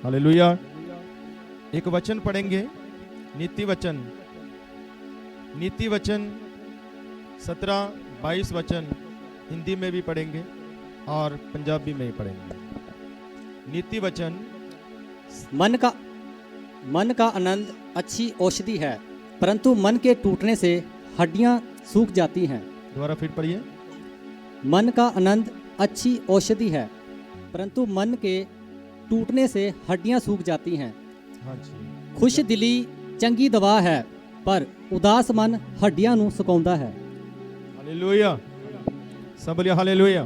Hallelujah. एक वचन पढ़ेंगे, नीति वचन 17-22 वचन हिंदी में भी पढ़ेंगे और पंजाबी में भी पढ़ेंगे। नीति वचन। मन का आनंद अच्छी औषधि है, परंतु मन के टूटने से हड्डियां सूख जाती हैं। दोबारा फिर पढ़िए। मन का आनंद अच्छी औषधि है, परंतु मन के टूटने से हड्डियां सूख जाती हैं। हाँ जी। खुश दिली चंगी दवा है, पर उदास मन हड्डियां नू सुकाउंदा है। हालेलुया। सब बोलिए हालेलुया।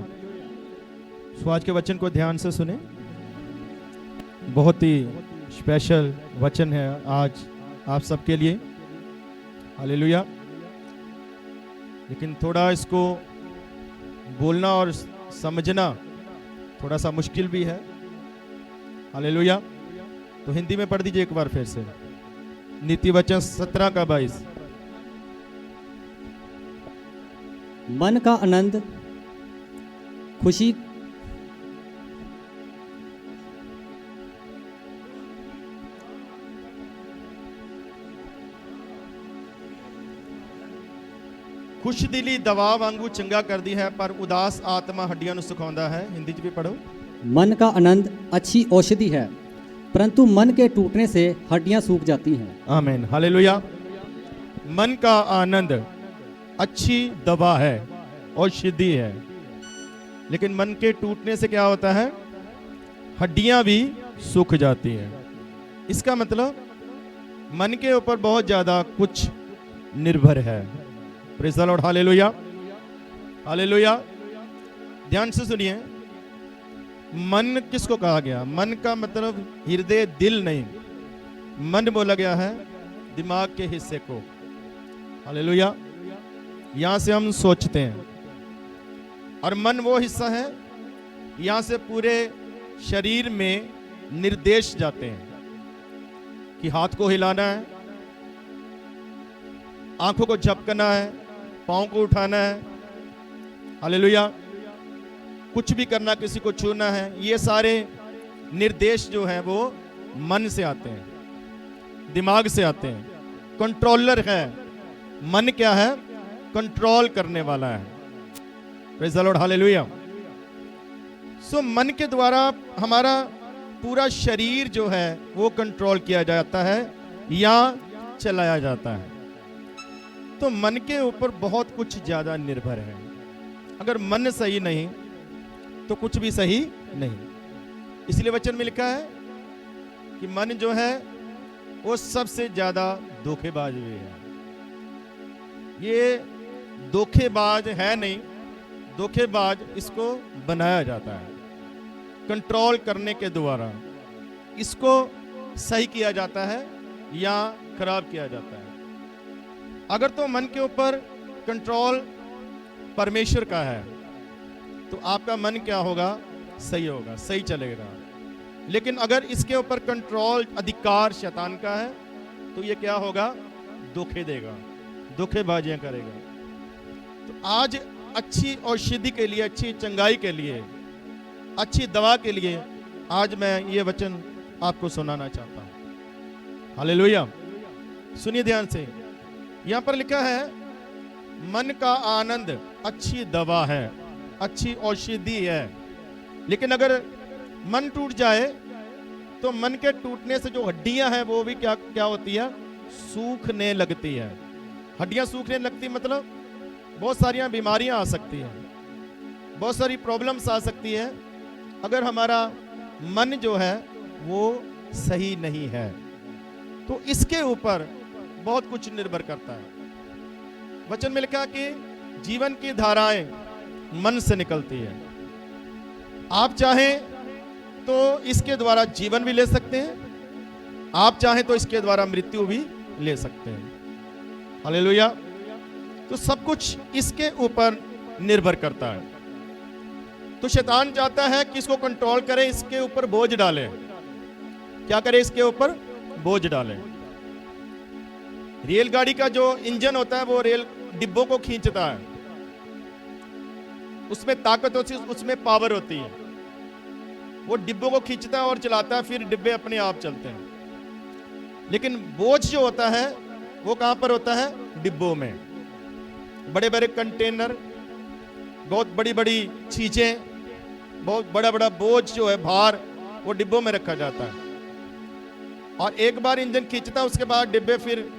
सो आज के वचन को ध्यान से सुने। बहुत ही स्पेशल वचन है आज आप सबके लिए। हालेलुया। लेकिन थोड़ा इसको बोलना और समझना थोड़ा सा मुश्किल भी है। हालेलुया। तो हिंदी में पढ़ दीजिए एक बार फिर से। नीति वचन 17-22। मन का आनंद खुशी खुश दिली दवा वांगू चंगा कर दी है, पर उदास आत्मा हड्डियां नु सुखाਉਂਦਾ है। हिंदी च भी पढ़ो। मन का आनंद अच्छी औषधि है, परंतु मन के टूटने से हड्डियां सूख जाती हैं। आमीन। हालेलुया। मन का आनंद अच्छी दवा है, औषधि है, लेकिन मन के टूटने से क्या होता है? हड्डियां भी सूख जाती हैं। इसका मतलब मन के ऊपर बहुत ज्यादा कुछ निर्भर है। Praise the Lord. Hallelujah. Hallelujah. ध्यान से सुनिए। मन किसको कहा गया? मन का मतलब हृदय, दिल नहीं। मन बोला गया है दिमाग के हिस्से को। हालेलुया। यहां से हम सोचते हैं, और मन वो हिस्सा है यहां से पूरे शरीर में निर्देश जाते हैं कि हाथ को हिलाना है, आंखों को झपकना है, पांव को उठाना है। हालेलुया। कुछ भी करना, किसी को छूना है, ये सारे निर्देश जो हैं वो मन से आते हैं, दिमाग से आते हैं। कंट्रोलर है मन। क्या है? कंट्रोल करने वाला है। Praise the Lord. हालेलुया। सो मन के द्वारा हमारा पूरा शरीर जो है वो कंट्रोल किया जाता है या चलाया जाता है। तो मन के ऊपर बहुत कुछ ज्यादा निर्भर है। अगर मन सही नहीं तो कुछ भी सही नहीं। इसलिए वचन में लिखा है कि मन जो है वो सबसे ज्यादा धोखेबाज भी है। ये धोखेबाज है नहीं, धोखेबाज इसको बनाया जाता है कंट्रोल करने के द्वारा। इसको सही किया जाता है या खराब किया जाता है। अगर तो मन के ऊपर कंट्रोल परमेश्वर का है तो आपका मन क्या होगा? सही होगा, सही चलेगा। लेकिन अगर इसके ऊपर कंट्रोल, अधिकार शैतान का है तो ये क्या होगा? धोखे देगा, धोखेबाजियां करेगा। तो आज अच्छी औषधि के लिए, अच्छी चंगाई के लिए, अच्छी दवा के लिए आज मैं ये वचन आपको सुनाना चाहता हूं। हालेलुया। सुनिए ध्यान से। यहां पर लिखा है मन का आनंद अच्छी दवा है, अच्छी औषधि है। लेकिन अगर मन टूट जाए तो मन के टूटने से जो हड्डियां हैं वो भी क्या क्या होती है? सूखने लगती है। हड्डियां सूखने लगती मतलब बहुत सारी बीमारियां आ सकती हैं, बहुत सारी प्रॉब्लम्स आ सकती है अगर हमारा मन जो है वो सही नहीं है। तो इसके ऊपर बहुत कुछ निर्भर करता है। वचन में लिखा कि जीवन की धाराएं मन से निकलती है। आप चाहें तो इसके द्वारा जीवन भी ले सकते हैं, आप चाहें तो इसके द्वारा मृत्यु भी ले सकते हैं। हालेलुया। तो सब कुछ इसके ऊपर निर्भर करता है। तो शैतान चाहता है कि इसको कंट्रोल करे, इसके ऊपर बोझ डाले। क्या करे? इसके ऊपर बोझ डाले। रेलगाड़ी का जो इंजन होता है वो रेल डिब्बों को खींचता है, उसमें ताकत होती है, उसमें पावर होती है। वो डिब्बों को खींचता है और चलाता है, फिर डिब्बे अपने आप चलते हैं। लेकिन बोझ जो होता है वो कहां पर होता है? डिब्बों में। बड़े बड़े कंटेनर, बहुत बड़ी बड़ी चीजें, बहुत बड़ा बड़ा बोझ जो है, भार, वो डिब्बों में रखा जाता है। और एक बार इंजन खींचता है, उसके बाद डिब्बे फिर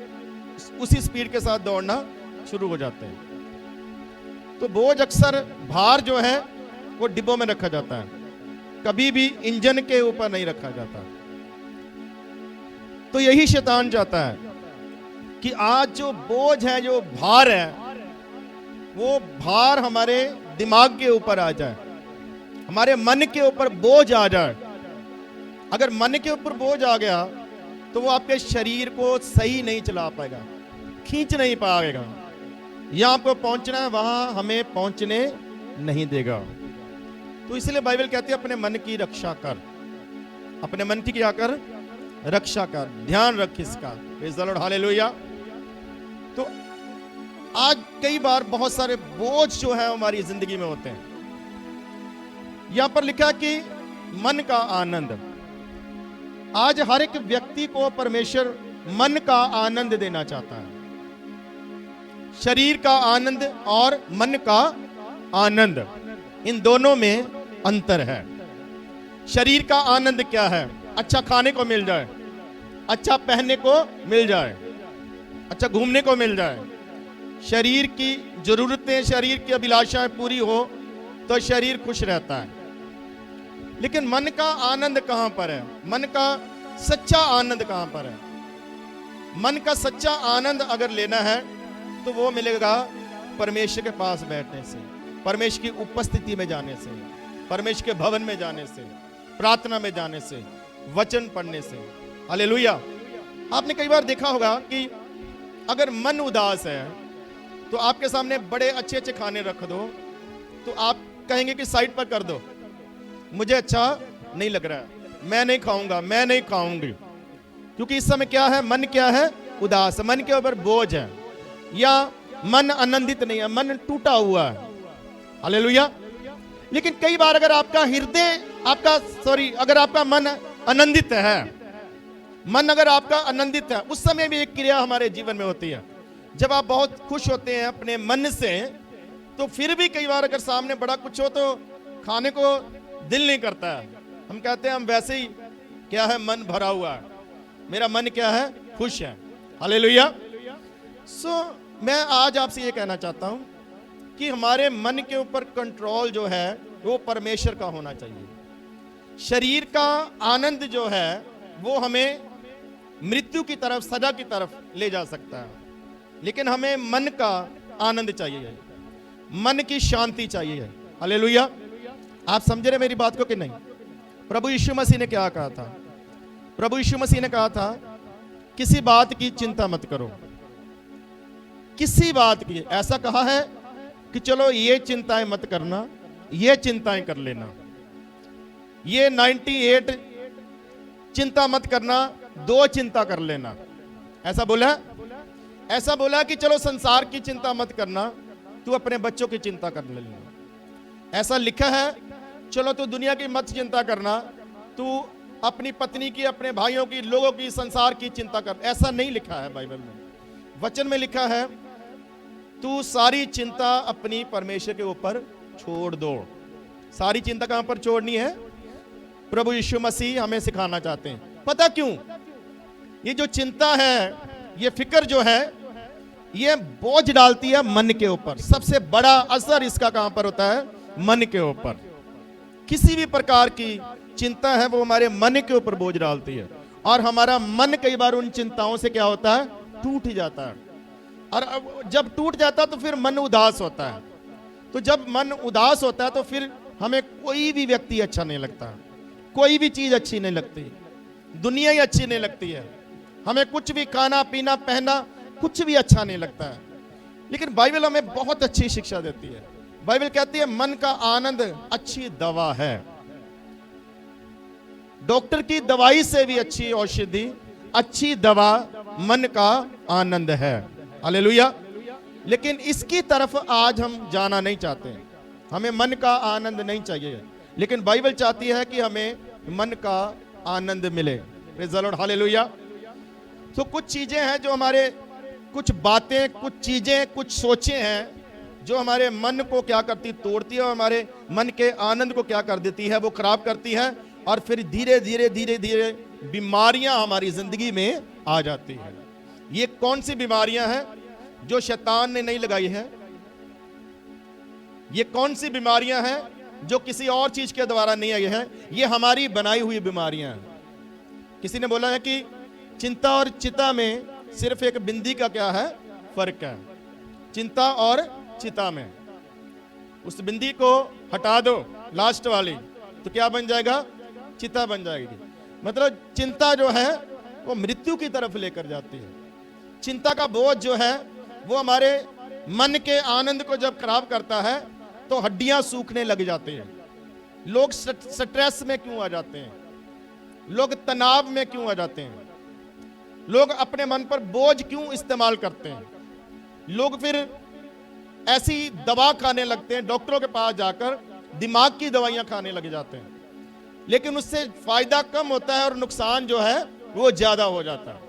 उसी स्पीड के साथ दौड़ना शुरू हो जाते हैं। तो बोझ अक्सर, भार जो है वो डिब्बों में रखा जाता है, कभी भी इंजन के ऊपर नहीं रखा जाता। तो यही शैतान चाहता है कि आज जो बोझ है, जो भार है, वो भार हमारे दिमाग के ऊपर आ जाए, हमारे मन के ऊपर बोझ आ जाए। अगर मन के ऊपर बोझ आ गया तो वो आपके शरीर को सही नहीं चला पाएगा, खींच नहीं पाएगा। यहां आपको पहुंचना है, वहां हमें पहुंचने नहीं देगा। तो इसलिए बाइबल कहती है अपने मन की रक्षा कर, अपने मन की क्या कर? रक्षा कर, ध्यान रख इसका। Praise the Lord, hallelujah. तो आज कई बार बहुत सारे बोझ जो है हमारी जिंदगी में होते हैं। यहां पर लिखा कि मन का आनंद। आज हर एक व्यक्ति को परमेश्वर मन का आनंद देना चाहता है, शरीर का आनंद और मन का आनंद, इन दोनों में अंतर है। शरीर का आनंद क्या है? अच्छा खाने को मिल जाए, अच्छा पहनने को मिल जाए, अच्छा घूमने को मिल जाए, शरीर की जरूरतें, शरीर की अभिलाषाएं पूरी हो तो शरीर खुश रहता है। लेकिन मन का आनंद कहां पर है? मन का सच्चा आनंद कहां पर है? मन का सच्चा आनंद अगर लेना है तो वो मिलेगा परमेश्वर के पास बैठने से, परमेश्वर की उपस्थिति में जाने से, परमेश्वर के भवन में जाने से, प्रार्थना में जाने से, वचन पढ़ने से। हालेलुया। आपने कई बार देखा होगा कि अगर मन उदास है तो आपके सामने बड़े अच्छे अच्छे खाने रख दो तो आप कहेंगे कि साइड पर कर दो, मुझे अच्छा नहीं लग रहा है, मैं नहीं खाऊंगा, मैं नहीं खाऊंगी। क्योंकि इस समय क्या है? मन क्या है? उदास, मन के ऊपर बोझ है, या मन आनंदित नहीं है, मन टूटा हुआ है। हालेलुया। लेकिन कई बार अगर आपका हृदय, अगर आपका मन आनंदित है, मन अगर आपका आनंदित है, उस समय भी एक क्रिया हमारे जीवन में होती है। जब आप बहुत खुश होते हैं अपने मन से, तो फिर भी कई बार अगर सामने बड़ा कुछ हो तो खाने को दिल नहीं करता है। हम कहते हैं हम वैसे ही क्या है, मन भरा हुआ है, मेरा मन क्या है? खुश है। हालेलुया। मैं आज आपसे ये कहना चाहता हूं कि हमारे मन के ऊपर कंट्रोल जो है वो परमेश्वर का होना चाहिए। शरीर का आनंद जो है वो हमें मृत्यु की तरफ, सजा की तरफ ले जा सकता है, लेकिन हमें मन का आनंद चाहिए, मन की शांति चाहिए। हालेलुया। आप समझ रहे मेरी बात को कि नहीं? प्रभु यीशु मसीह ने क्या कहा था? प्रभु यीशु मसीह ने कहा था किसी बात की चिंता मत करो, किसी बात की। ऐसा कहा है कि चलो ये चिंताएं मत करना, ये चिंताएं कर लेना, ये 98 चिंता मत करना, 2 चिंता कर लेना। ऐसा बोला? ऐसा बोला कि चलो संसार की चिंता मत करना, तू अपने बच्चों की चिंता कर लेना। ऐसा लिखा है चलो तू दुनिया की मत चिंता करना, तू अपनी पत्नी की, अपने भाइयों की, लोगों की, संसार की चिंता कर। ऐसा नहीं लिखा है बाइबल में। वचन में लिखा है तू सारी चिंता अपनी परमेश्वर के ऊपर छोड़ दो। सारी चिंता कहां पर छोड़नी है? प्रभु यीशु मसीह हमें सिखाना चाहते हैं। पता क्यों? ये जो चिंता है, ये फिक्र जो है, ये बोझ डालती है मन के ऊपर। सबसे बड़ा असर इसका कहां पर होता है? मन के ऊपर। किसी भी प्रकार की चिंता है वो हमारे मन के ऊपर बोझ डालती है, और हमारा मन कई बार उन चिंताओं से क्या होता है? टूट ही जाता है। और जब टूट जाता है तो फिर मन उदास होता है। तो जब मन उदास होता है तो फिर हमें कोई भी व्यक्ति अच्छा नहीं लगता, कोई भी चीज अच्छी नहीं लगती, दुनिया ही अच्छी नहीं लगती है, हमें कुछ भी खाना पीना पहनना कुछ भी अच्छा नहीं लगता है। लेकिन बाइबल हमें बहुत अच्छी शिक्षा देती है। बाइबल कहती है मन का आनंद अच्छी दवा है। डॉक्टर की दवाई से भी अच्छी औषधि, अच्छी दवा मन का आनंद है। हालेलुया। लेकिन इसकी तरफ आज हम जाना नहीं चाहते हैं। हमें मन का आनंद नहीं चाहिए, लेकिन बाइबल चाहती है कि हमें मन का आनंद मिले। Praise the Lord, hallelujah. तो कुछ चीजें हैं जो हमारे, कुछ बातें, कुछ चीजें, कुछ सोचें हैं जो हमारे मन को क्या करती, तोड़ती है, और हमारे मन के आनंद को क्या कर देती है, वो खराब करती है, और फिर धीरे धीरे धीरे धीरे बीमारियां हमारी जिंदगी में आ जाती है। ये कौन सी बीमारियां हैं जो शैतान ने नहीं लगाई है? ये कौन सी बीमारियां हैं जो किसी और चीज के द्वारा नहीं आई है? ये हमारी बनाई हुई बीमारियां हैं। किसी ने बोला है कि चिंता और चिता में सिर्फ एक बिंदी का क्या है, फर्क है। चिंता और चिता में, उस बिंदी को हटा दो लास्ट वाली, तो क्या बन जाएगा? चिता बन जाएगी। मतलब चिंता जो है वो मृत्यु की तरफ लेकर जाती है। चिंता का बोझ जो है वो हमारे मन के आनंद को जब खराब करता है तो हड्डियां सूखने लग जाते हैं। लोग स्ट्रेस में क्यों आ जाते हैं? लोग तनाव में क्यों आ जाते हैं? लोग अपने मन पर बोझ क्यों इस्तेमाल करते हैं? लोग फिर ऐसी दवा खाने लगते हैं, डॉक्टरों के पास जाकर दिमाग की दवाइयां खाने लग जाते हैं, लेकिन उससे फायदा कम होता है और नुकसान जो है वो ज्यादा हो जाता है।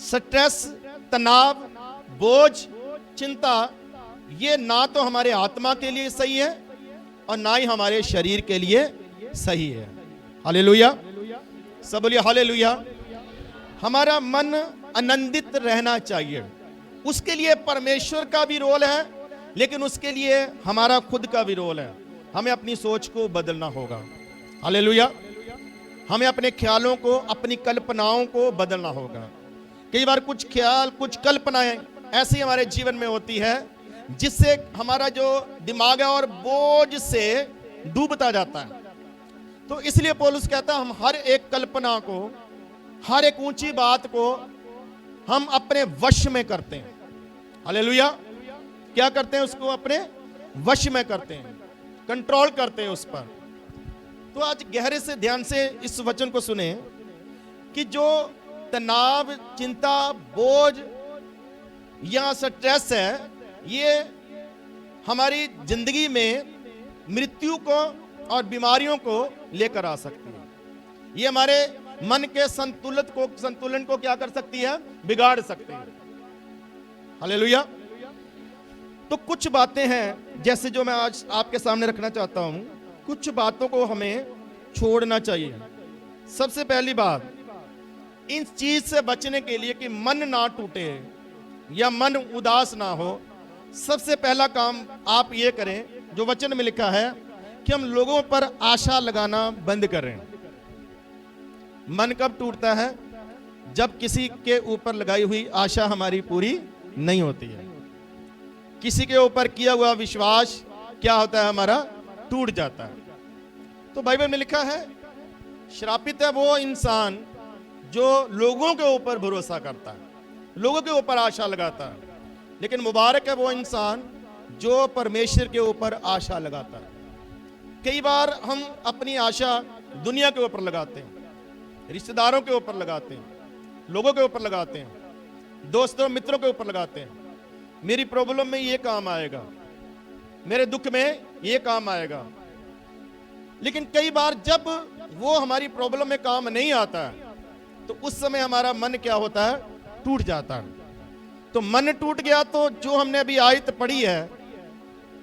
स्ट्रेस, तनाव, बोझ, चिंता, ये ना तो हमारे आत्मा के लिए सही है और ना ही हमारे शरीर के लिए सही है। हालेलुया, सब बोलिए हालेलुया। हमारा मन आनंदित रहना चाहिए, उसके लिए परमेश्वर का भी रोल है, लेकिन उसके लिए हमारा खुद का भी रोल है। हमें अपनी सोच को बदलना होगा। हालेलुया। हमें अपने ख्यालों को, अपनी कल्पनाओं को बदलना होगा। कई बार कुछ ख्याल, कुछ कल्पनाएं ऐसी हमारे जीवन में होती है जिससे हमारा जो दिमाग है और बोझ से डूबता जाता है। तो इसलिए पौलुस कहता है हम हर एक कल्पना को, हर एक ऊंची बात को हम अपने वश में करते हैं। हालेलुया। क्या करते हैं? उसको अपने वश में करते हैं, कंट्रोल करते हैं उस पर। तो आज गहरे से ध्यान से इस वचन को सुने कि जो तनाव, चिंता, बोझ या स्ट्रेस है, ये हमारी जिंदगी में मृत्यु को और बीमारियों को लेकर आ सकती है। ये हमारे मन के संतुलन को क्या कर सकती है? बिगाड़ सकती है। हालेलुया। तो कुछ बातें हैं जैसे जो मैं आज आपके सामने रखना चाहता हूं, कुछ बातों को हमें छोड़ना चाहिए। सबसे पहली बात, इन चीज से बचने के लिए कि मन ना टूटे या मन उदास ना हो, सबसे पहला काम आप ये करें जो वचन में लिखा है कि हम लोगों पर आशा लगाना बंद करें। मन कब टूटता है? जब किसी के ऊपर लगाई हुई आशा हमारी पूरी नहीं होती है। किसी के ऊपर किया हुआ विश्वास क्या होता है? हमारा टूट जाता है। तो बाइबल में लिखा है, श्रापित है वो इंसान जो लोगों के ऊपर भरोसा करता है, लोगों के ऊपर आशा लगाता है, लेकिन मुबारक है वो इंसान जो परमेश्वर के ऊपर आशा लगाता है। कई बार हम अपनी आशा दुनिया के ऊपर लगाते हैं, रिश्तेदारों के ऊपर लगाते हैं, लोगों के ऊपर लगाते हैं, दोस्तों मित्रों के ऊपर लगाते हैं। मेरी प्रॉब्लम में ये काम आएगा, मेरे दुख में ये काम आएगा। लेकिन कई बार जब वो हमारी प्रॉब्लम में काम नहीं आता है तो उस समय हमारा मन क्या होता है? टूट जाता है। तो मन टूट गया तो जो हमने अभी आयत पढ़ी है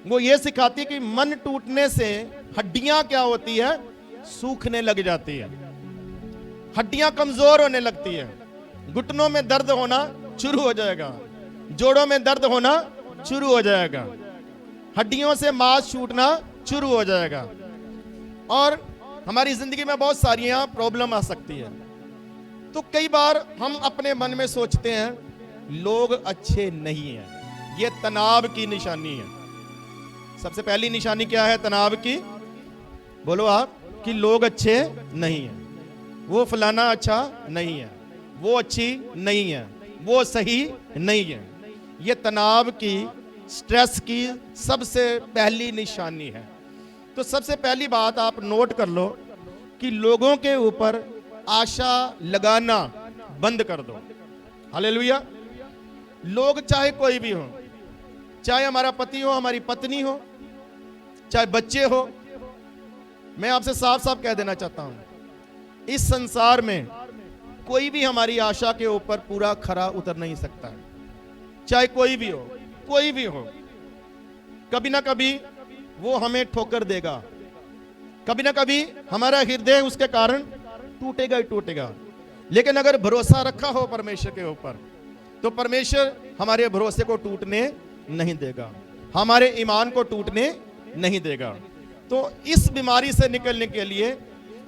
वो ये सिखाती है कि मन टूटने से हड्डियां क्या होती है? सूखने लग जाती है, हड्डियां कमजोर होने लगती है, घुटनों में दर्द होना शुरू हो जाएगा, जोड़ों में दर्द होना शुरू हो जाएगा, हड्डियों से मांस छूटना शुरू हो जाएगा, और हमारी जिंदगी में बहुत सारी प्रॉब्लम आ सकती है। तो कई बार हम अपने मन में सोचते हैं लोग अच्छे नहीं हैं। ये तनाव की निशानी है। सबसे पहली निशानी क्या है तनाव की? बोलो आप, कि लोग अच्छे नहीं हैं, वो फलाना अच्छा नहीं है, वो अच्छी नहीं है, वो सही नहीं है। ये तनाव की, स्ट्रेस की सबसे पहली निशानी है। तो सबसे पहली बात आप नोट कर लो कि लोगों के ऊपर आशा लगाना बंद कर दो। हालेलुया। लोग चाहे कोई भी हो, चाहे हमारा पति हो, हमारी पत्नी हो, चाहे बच्चे हो, मैं आपसे साफ साफ कह देना चाहता हूं, इस संसार में कोई भी हमारी आशा के ऊपर पूरा खरा उतर नहीं सकता है, चाहे कोई भी हो, कोई भी हो। कभी ना कभी वो हमें ठोकर देगा, कभी ना कभी हमारा हृदय उसके कारण टूटेगा ही टूटेगा। लेकिन अगर भरोसा रखा हो परमेश्वर के ऊपर, तो परमेश्वर हमारे भरोसे को टूटने नहीं देगा, हमारे ईमान को टूटने नहीं देगा। तो इस बीमारी से निकलने के लिए,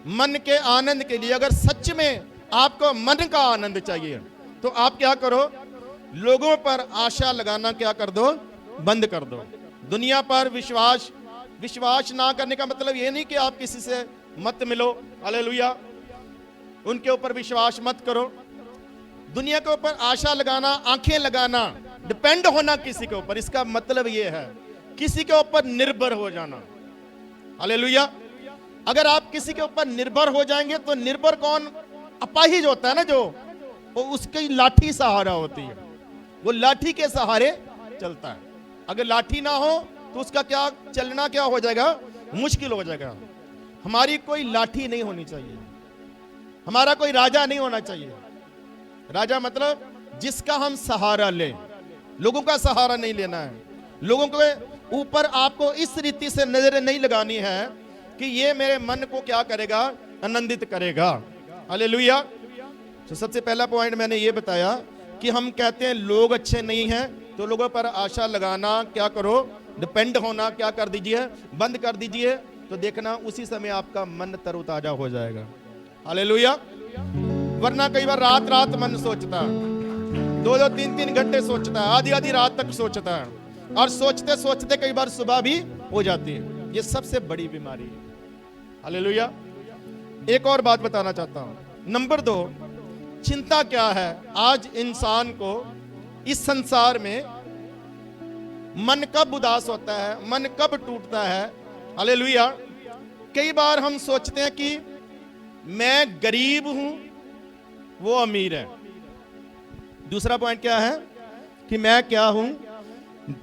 मन के आनंद के लिए, अगर सच में आपको मन का आनंद चाहिए, तो आप क्या करो, लोगों पर आशा लगाना क्या कर दो, बंद कर दो। दुनिया पर विश्वास ना करने का मतलब ये नहीं कि आप किसी से मत मिलो, हालेलुया, उनके ऊपर विश्वास मत करो। दुनिया के ऊपर आशा लगाना, आंखें लगाना, डिपेंड होना किसी के ऊपर, इसका मतलब ये है किसी के ऊपर निर्भर हो जाना, हालेलुया। अगर आप किसी के ऊपर निर्भर हो जाएंगे तो निर्भर कौन, अपाहिज होता है ना, जो वो उसकी लाठी सहारा होती है, वो लाठी के सहारे चलता है। अगर लाठी ना हो तो उसका क्या चलना क्या हो जाएगा, मुश्किल हो जाएगा। हमारी कोई लाठी नहीं होनी चाहिए, हमारा कोई राजा नहीं होना चाहिए। राजा मतलब जिसका हम सहारा लें, लोगों का सहारा नहीं लेना है। लोगों के ऊपर आपको इस रीति से नजर नहीं लगानी है कि ये मेरे मन को क्या करेगा, आनंदित करेगा, हालेलुया। तो सबसे पहला पॉइंट मैंने ये बताया कि हम कहते हैं लोग अच्छे नहीं हैं, तो लोगों पर आशा लगाना क्या करो, डिपेंड होना क्या कर दीजिए, बंद कर दीजिए। तो देखना उसी समय आपका मन तरोताजा हो जाएगा, हालेलुया। वरना कई बार रात रात मन सोचता है, 2-2 3-3 घंटे सोचता है, आधी आधी रात तक सोचता है, और सोचते सोचते कई बार सुबह भी हो जाती है। ये सबसे बड़ी बीमारी है, हालेलुया। एक और बात बताना चाहता हूं, नंबर 2, चिंता क्या है। आज इंसान को इस संसार में मन कब उदास होता है, मन कब टूटता है, हालेलुया। कई बार हम सोचते हैं कि मैं गरीब हूं, वो अमीर है। दूसरा पॉइंट क्या है कि मैं क्या हूं,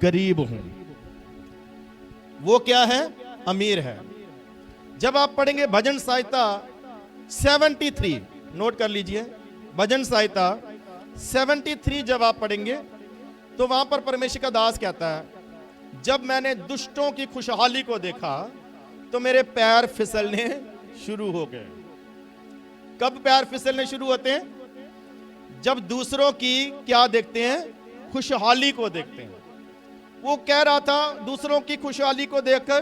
गरीब हूं, वो क्या है, अमीर है। जब आप पढ़ेंगे भजन संहिता 73, नोट कर लीजिए, भजन संहिता 73 जब आप पढ़ेंगे तो वहां पर परमेश्वर का दास कहता है, जब मैंने दुष्टों की खुशहाली को देखा तो मेरे पैर फिसलने शुरू हो गए। कब पैर फिसलने शुरू होते हैं, जब दूसरों की क्या देखते हैं, खुशहाली को देखते हैं। वो कह रहा था दूसरों की खुशहाली को देखकर,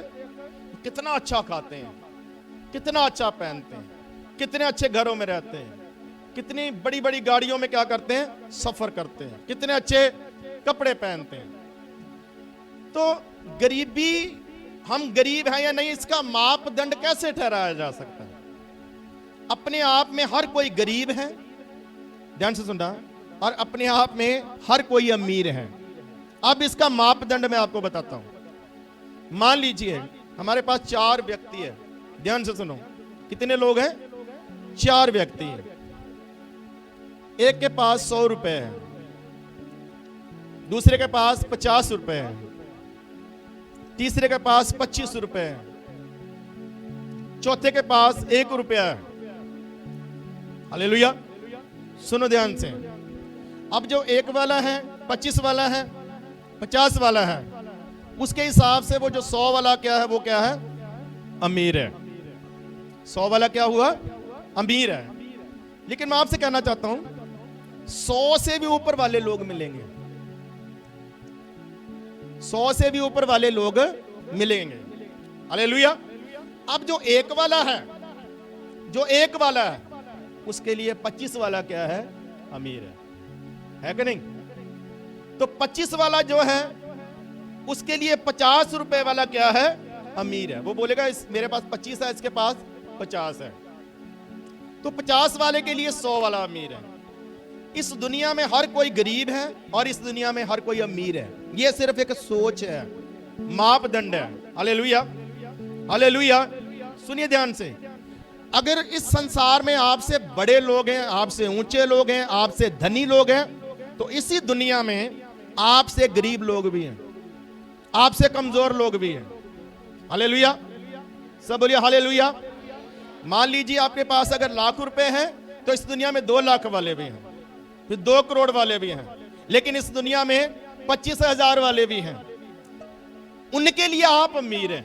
कितना अच्छा खाते हैं, कितना अच्छा पहनते हैं, कितने अच्छे घरों में रहते हैं, कितनी बड़ी बड़ी गाड़ियों में क्या करते हैं, सफर करते हैं, कितने अच्छे कपड़े पहनते हैं। तो गरीबी, हम गरीब हैं या नहीं, इसका मापदंड कैसे ठहराया जा सकता है। अपने आप में हर कोई गरीब है, ध्यान से सुनना, और अपने आप में हर कोई अमीर है। अब इसका मापदंड मैं आपको बताता हूं। मान लीजिए हमारे पास 4 व्यक्ति है, ध्यान से सुनो, कितने लोग हैं, 4 व्यक्ति हैं। एक के पास 100 रुपए है, दूसरे के पास 50 रुपए है, तीसरे के पास 25 रुपए है, चौथे के पास 1 रुपया है, हालेलुया। सुनो ध्यान से, अब जो 1 वाला है, 25 वाला है, 50 वाला है, उसके हिसाब से वो जो 100 वाला क्या है, वो क्या है, अमीर है। 100 वाला क्या हुआ, अमीर है। लेकिन मैं आपसे कहना चाहता हूं 100 से भी ऊपर वाले लोग मिलेंगे, 100 से भी ऊपर वाले लोग मिलेंगे, हालेलुया। अब जो 1 वाला है, जो 1 वाला है, उसके लिए 25 वाला क्या है, अमीर है कि नहीं। तो 25 वाला जो है उसके लिए 50 रुपए वाला क्या है, अमीर है। वो बोलेगा मेरे पास 25 है, इसके पास 50 है, तो 50 वाले के लिए 100 वाला अमीर है। इस दुनिया में हर कोई गरीब है और इस दुनिया में हर कोई अमीर है। ये सिर्फ एक सोच है, मापदंड है, हालेलुया, हालेलुया। सुनिए ध्यान से, अगर इस संसार में आपसे बड़े लोग हैं, आपसे ऊंचे लोग हैं, आपसे धनी लोग हैं, तो इसी दुनिया में आपसे गरीब लोग भी हैं, आपसे कमजोर लोग भी हैं, हालेलुया। सब बोलिए हालेलुया। मान लीजिए आपके पास अगर लाख रुपए हैं तो इस दुनिया में 2 लाख वाले भी हैं, फिर 2 करोड़ वाले भी हैं, लेकिन इस दुनिया में 25,000 वाले भी हैं। उनके लिए आप अमीर हैं।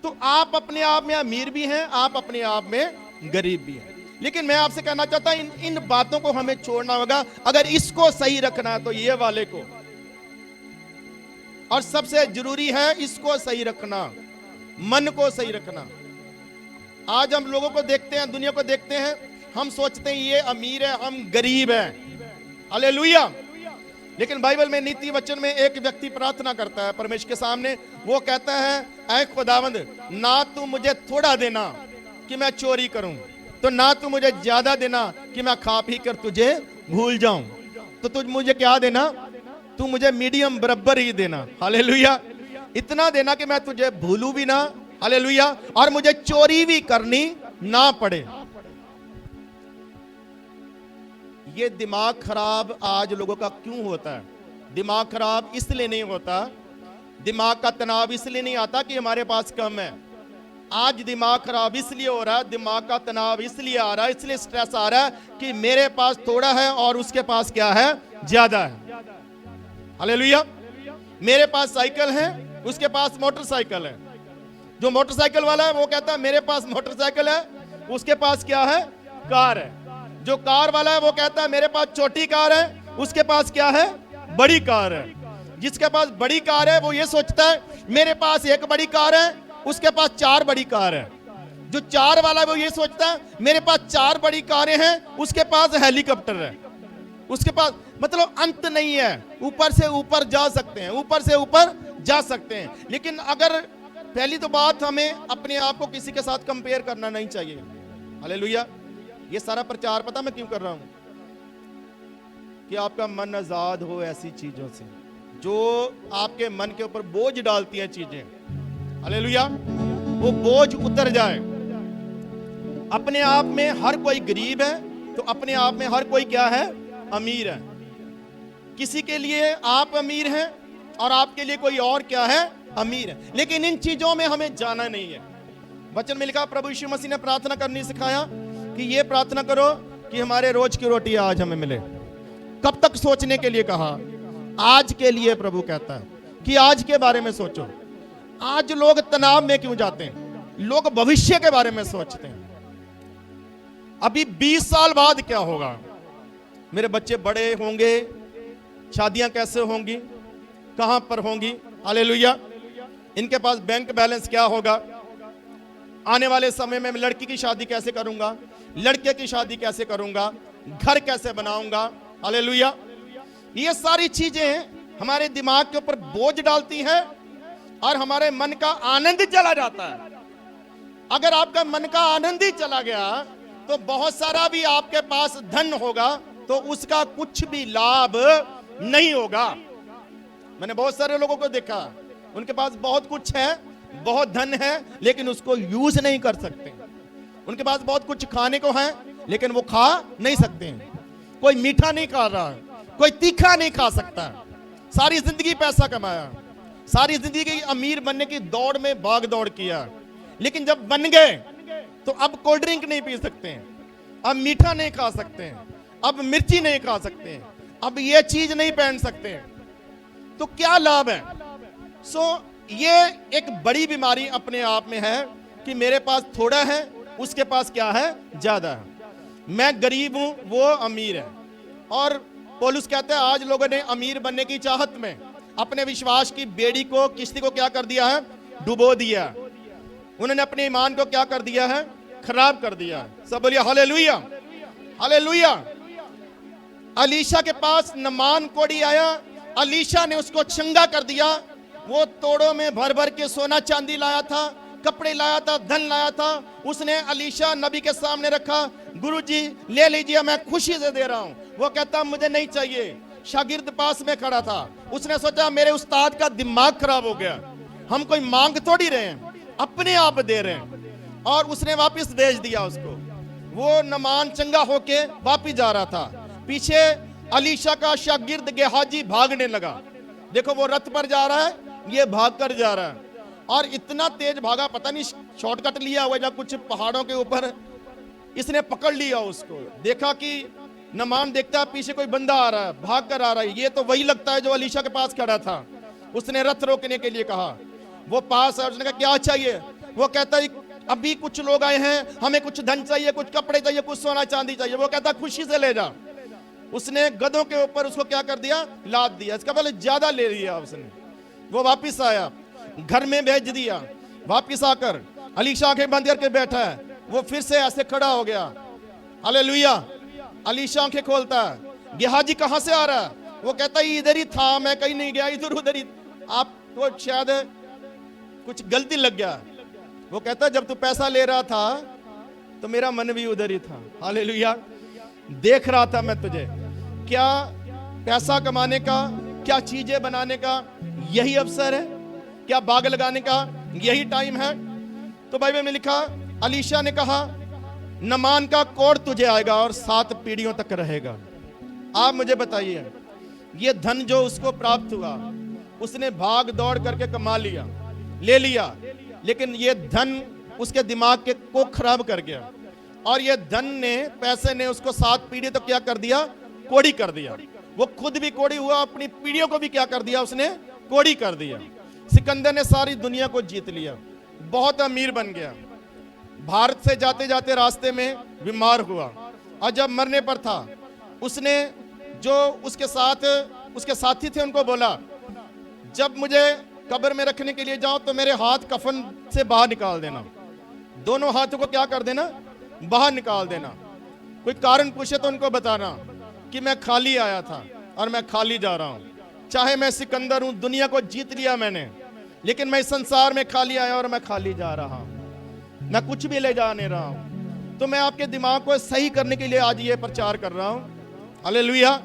तो आप अपने आप में अमीर भी हैं, आप अपने आप में गरीब भी हैं। लेकिन मैं आपसे कहना चाहता हूं इन बातों को हमें छोड़ना होगा। अगर इसको सही रखना है तो ये वाले को, और सबसे जरूरी है इसको सही रखना, मन को सही रखना। आज हम लोगों को देखते हैं, दुनिया को देखते हैं, हम सोचते हैं ये अमीर है, हम गरीब हैं। हालेलुया। लेकिन बाइबल में नीति वचन में एक व्यक्ति प्रार्थना करता है परमेश्वर के सामने, वो कहता है ऐ खुदावंद, ना तू मुझे थोड़ा देना कि मैं चोरी करूं, तो ना तू मुझे ज्यादा देना कि मैं खा पी कर तुझे भूल जाऊं, तो तुझ मुझे क्या देना, तू मुझे मीडियम बराबर ही देना। हालेलुया। इतना देना कि मैं तुझे भूलूं भी ना, हालेलुया, और मुझे चोरी भी करनी ना पड़े। ये दिमाग खराब आज लोगों का क्यों होता है? दिमाग खराब इसलिए नहीं होता, दिमाग का तनाव इसलिए नहीं आता कि हमारे पास कम है। आज दिमाग खराब इसलिए हो रहा है, दिमाग का तनाव इसलिए आ रहा है, इसलिए स्ट्रेस आ रहा है कि मेरे पास थोड़ा है और उसके पास क्या है, ज्यादा है। हालेलुया। मेरे पास साइकिल है, उसके पास मोटरसाइकिल है। जो मोटरसाइकिल वाला है वो कहता है मेरे पास मोटरसाइकिल है, उसके पास क्या है, कार है। जो कार वाला है वो कहता है मेरे पास छोटी कार है, उसके पास क्या है, बड़ी कार है। जिसके पास बड़ी कार है वो ये सोचता है मेरे पास एक बड़ी कार है, उसके पास 4 बड़ी कार है। जो 4 वाला है वो ये सोचता है मेरे पास 4 बड़ी कारें हैं, उसके पास हेलीकॉप्टर है, उसके पास, मतलब अंत नहीं है। ऊपर से ऊपर जा सकते हैं, ऊपर से ऊपर जा सकते हैं। लेकिन अगर पहली तो बात, हमें अपने आप को किसी के साथ कंपेयर करना नहीं चाहिए। हालेलुया। ये सारा प्रचार पता मैं क्यों कर रहा हूं? कि आपका मन आजाद हो ऐसी चीजों से जो आपके मन के ऊपर बोझ डालती हैं चीजें। हालेलुया। वो बोझ उतर जाए। अपने आप में हर कोई गरीब है तो अपने आप में हर कोई क्या है, अमीर है। किसी के लिए आप अमीर हैं और आपके लिए कोई और क्या है, अमीर है। लेकिन इन चीजों में हमें जाना नहीं है। वचन में लिखा, प्रभु यीशु मसीह ने प्रार्थना करनी सिखाया कि ये प्रार्थना करो कि हमारे रोज की रोटी आज हमें मिले। कब तक सोचने के लिए कहा? आज के लिए प्रभु कहता है कि आज के बारे में सोचो। आज लोग तनाव में क्यों जाते हैं? लोग भविष्य के बारे में सोचते हैं। अभी 20 साल बाद क्या होगा, मेरे बच्चे बड़े होंगे, शादियां कैसे होंगी, कहां पर होंगी, हालेलुया, इनके पास बैंक बैलेंस क्या होगा, आने वाले समय में मैं लड़की की शादी कैसे करूंगा, लड़के की शादी कैसे करूंगा, घर कैसे बनाऊंगा, हालेलुया। ये सारी चीजें हमारे दिमाग के ऊपर बोझ डालती हैं और हमारे मन का आनंद चला जाता है। अगर आपका मन का आनंद ही चला गया तो बहुत सारा भी आपके पास धन होगा तो उसका कुछ भी लाभ नहीं होगा। मैंने बहुत सारे लोगों को देखा, उनके पास बहुत कुछ है, बहुत धन है, लेकिन उसको यूज नहीं कर सकते। उनके पास बहुत कुछ खाने को है लेकिन वो खा नहीं सकते हैं। कोई मीठा नहीं खा रहा है, कोई तीखा नहीं खा सकता। सारी जिंदगी पैसा कमाया, सारी जिंदगी अमीर बनने की दौड़ में भाग दौड़ किया, लेकिन जब बन गए तो अब कोल्ड ड्रिंक नहीं पी सकते हैं, अब मीठा नहीं खा सकते हैं, अब मिर्ची नहीं खा सकते हैं, अब ये चीज नहीं पहन सकते हैं। तो क्या लाभ है? ये एक बड़ी बीमारी अपने आप में है कि मेरे पास थोड़ा है, उसके पास क्या है, ज्यादा है। मैं गरीब हूं, वो अमीर है। और पौलुस कहते हैं आज लोगों ने अमीर बनने की चाहत में अपने विश्वास की बेड़ी को, किश्ती को क्या कर दिया है, डुबो दिया। उन्होंने अपने ईमान को क्या कर दिया है, खराब कर दिया है। सब बोलिए हालेलुया, हालेलुया। अलीशा के पास नमान कोड़ी आया, अलीशा ने उसको चंगा कर दिया। वो तोड़ों में भर भर के सोना चांदी लाया था, कपड़े लाया था, धन लाया था। उसने अलीशा नबी के सामने रखा, गुरुजी ले लीजिए, मैं खुशी से दे रहा हूं। वो कहता मुझे नहीं चाहिए। शागिर्द पास में खड़ा था, उसने सोचा मेरे उस्ताद का दिमाग खराब हो गया, हम कोई मांग थोड़ी रहे हैं, अपने आप दे रहे हैं। और उसने वापस भेज दिया उसको। वो नमान चंगा होके वापस जा रहा था, पीछे अलीशा का शागिर्द गेहाजी भागने लगा। देखो वो रथ पर जा रहा है, ये भाग कर जा रहा है। और इतना तेज भागा, पता नहीं शॉर्टकट लिया हुआ या कुछ पहाड़ों के ऊपर। इसने पकड़ लिया उसको, देखा कि नमान देखता है पीछे कोई बंदा आ रहा है, भाग कर आ रहा है, ये तो वही लगता है जो अलीशा के पास खड़ा था। उसने रथ रोकने के लिए कहा, वो पास है, उसने कहा क्या चाहिए? वो कहता है अभी कुछ लोग आए हैं, हमें कुछ धन चाहिए, कुछ कपड़े चाहिए, कुछ सोना चांदी चाहिए। वो कहता खुशी से ले जा। उसने गधों के ऊपर उसको क्या कर दिया? लाद दिया। इसका पहले ज्यादा ले लिया उसने। वो वापिस आया, घर में भेज दिया। वापिस आकर अलीशा आंखें बंद करके बैठा है, वो फिर से ऐसे खड़ा हो गया। हालेलुया। अलीशा आंखें खोलता है, गेहाजी कहां से आ रहा है? वो कहता है इधर ही था, मैं कहीं नहीं गया, इधर उधर ही। आपको शायद कुछ गलती लग गया। वो कहता है जब तू पैसा ले रहा था तो मेरा मन भी उधर ही था। हालेलुया। देख रहा था मैं तुझे। क्या पैसा कमाने का, क्या चीजें बनाने का यही अवसर है? क्या बाग लगाने का यही टाइम है? तो बाइबल में लिखा, अलीशा ने कहा नमान का कोढ़ तुझे आएगा और 7 पीढ़ियों तक रहेगा। आप मुझे बताइए, ये धन जो उसको प्राप्त हुआ, उसने भाग दौड़ करके कमा लिया, ले लिया, लेकिन ये धन उसके दिमाग के को खराब कर गया। और ये धन ने, पैसे ने उसको 7 पीढ़ी तक क्या कर दिया? कोड़ी कर दिया। वो खुद भी कोड़ी हुआ, अपनी पीढ़ियों को भी क्या कर दिया? उसने कोड़ी कर दिया। सिकंदर ने सारी दुनिया को जीत लिया, बहुत अमीर बन गया। भारत से जाते जाते रास्ते में बीमार हुआ और जब मरने पर था, उसने जो उसके साथ उसके साथी थे उनको बोला, जब मुझे कब्र में रखने के लिए जाओ तो मेरे हाथ कफन से बाहर निकाल देना। दोनों हाथों को क्या कर देना? बाहर निकाल देना। कोई कारण पूछे तो उनको बताना कि मैं खाली आया था और मैं खाली जा रहा हूं। चाहे मैं सिकंदर हूं, दुनिया को जीत लिया मैंने, लेकिन मैं इस संसार में खाली आया और मैं खाली जा रहा हूं, मैं कुछ भी ले जा नहीं रहा हूं। तो मैं आपके दिमाग को सही करने के लिए आज ये प्रचार कर रहा हूं। हालेलुया।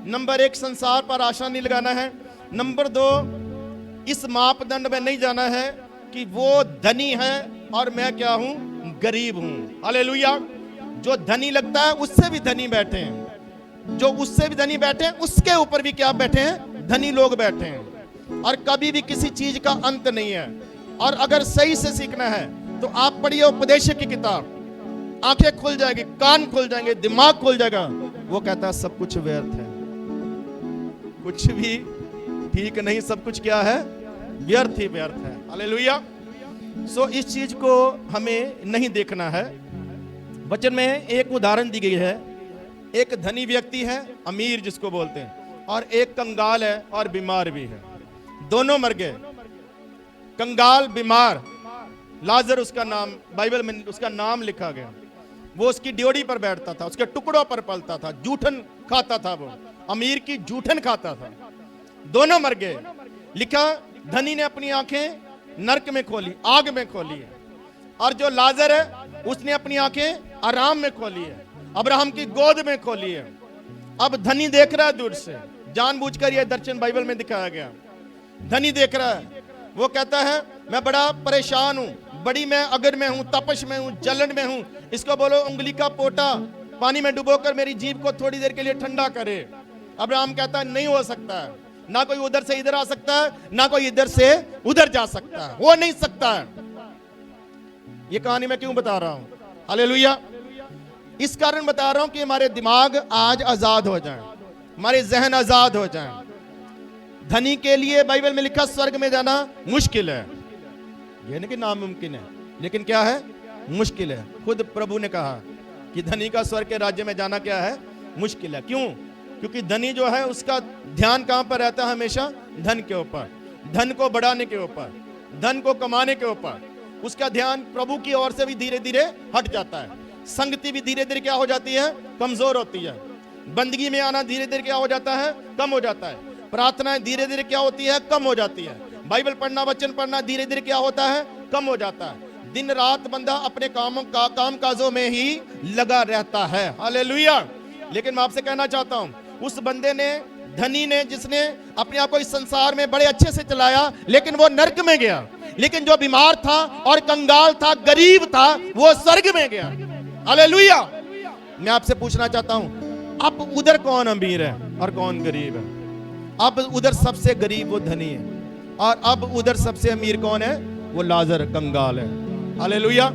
नंबर 1, संसार पर आशा नहीं लगाना है। नंबर 2, इस मापदंड में नहीं जाना है कि वो धनी है और मैं क्या हूं? गरीब हूं। हालेलुया। जो धनी लगता है उससे भी धनी बैठे हैं, जो उससे भी धनी बैठे हैं उसके ऊपर भी क्या बैठे हैं? धनी लोग बैठे हैं। और कभी भी किसी चीज का अंत नहीं है। और अगर सही से सीखना है तो आप पढ़िए उपदेशक की किताब, आंखें खुल जाएगी, कान खुल जाएंगे, दिमाग खुल जाएगा। वो कहता है सब कुछ व्यर्थ है, कुछ भी ठीक नहीं, सब कुछ क्या है? व्यर्थ ही व्यर्थ है। हालेलुया। सो इस चीज को हमें नहीं देखना है। वचन में एक उदाहरण दी गई है। एक धनी व्यक्ति है, अमीर जिसको बोलते हैं, और एक कंगाल है और बीमार भी है। दोनों मर गए। कंगाल बीमार, लाजर उसका नाम, बाइबल में उसका नाम लिखा गया। वो उसकी ड्योढ़ी पर बैठता था, उसके टुकड़ों पर पलता था, जूठन खाता था, वो अमीर की जूठन खाता था। दोनों मर गए। लिखा, धनी ने अपनी आंखें नरक में खोली, आग में खोली है, और जो लाजर है उसने अपनी आंखें आराम में खोली है, अब्राहम की गोद में खोली है। अब धनी देख रहा है दूर से, जानबूझकर यह दर्शन बाइबल में दिखाया गया। धनी देख रहा है, वो कहता है मैं बड़ा परेशान हूं, बड़ी मैं अगर में हूं, तपश में हूं, जलन में हूं। इसको बोलो उंगली का पोटा पानी में डुबोकर मेरी जीभ को थोड़ी देर के लिए ठंडा करे। अब्राहम कहता है नहीं हो सकता है, ना कोई उधर से इधर आ सकता है, ना कोई इधर से उधर जा सकता है, हो नहीं सकता है। ये कहानी मैं क्यों बता रहा हूं? हालेलुया। इस कारण बता रहा हूं कि हमारे दिमाग आज आजाद हो जाएं, हमारे जहन आजाद हो जाएं। धनी के लिए बाइबल में लिखा स्वर्ग में जाना मुश्किल है, यह नहीं कि नामुमकिन है, लेकिन क्या है? मुश्किल है। खुद प्रभु ने कहा कि धनी का स्वर्ग के राज्य में जाना क्या है? मुश्किल है। क्यों? क्योंकि धनी जो है उसका ध्यान कहां पर रहता है? हमेशा धन के ऊपर, धन को बढ़ाने के ऊपर, धन को कमाने के ऊपर। उसका ध्यान प्रभु की ओर से भी धीरे धीरे हट जाता है। संगति भी धीरे धीरे क्या हो जाती है? कमजोर होती है। बंदगी में आना धीरे धीरे क्या हो जाता है? कम हो जाता है। प्रार्थनाएं धीरे धीरे क्या होती है? कम हो जाती है। बाइबल पढ़ना, वचन पढ़ना धीरे धीरे क्या होता है? कम हो जाता है। दिन रात बंदा अपने काम काजों में ही लगा रहता है। हालेलुया। लेकिन मैं आपसे कहना चाहता हूं, उस बंदे ने, धनी ने, जिसने अपने आप को इस संसार में बड़े अच्छे से चलाया, लेकिन वो नरक में गया। लेकिन जो बीमार था और कंगाल था, गरीब था, वो स्वर्ग में गया। हालेलुया। मैं आपसे पूछना चाहता हूं, अब उधर कौन अमीर है और कौन गरीब है? अब उधर सबसे गरीब वो धनी है, और अब उधर सबसे अमीर कौन है? वो लाजर कंगाल है। हालेलुया।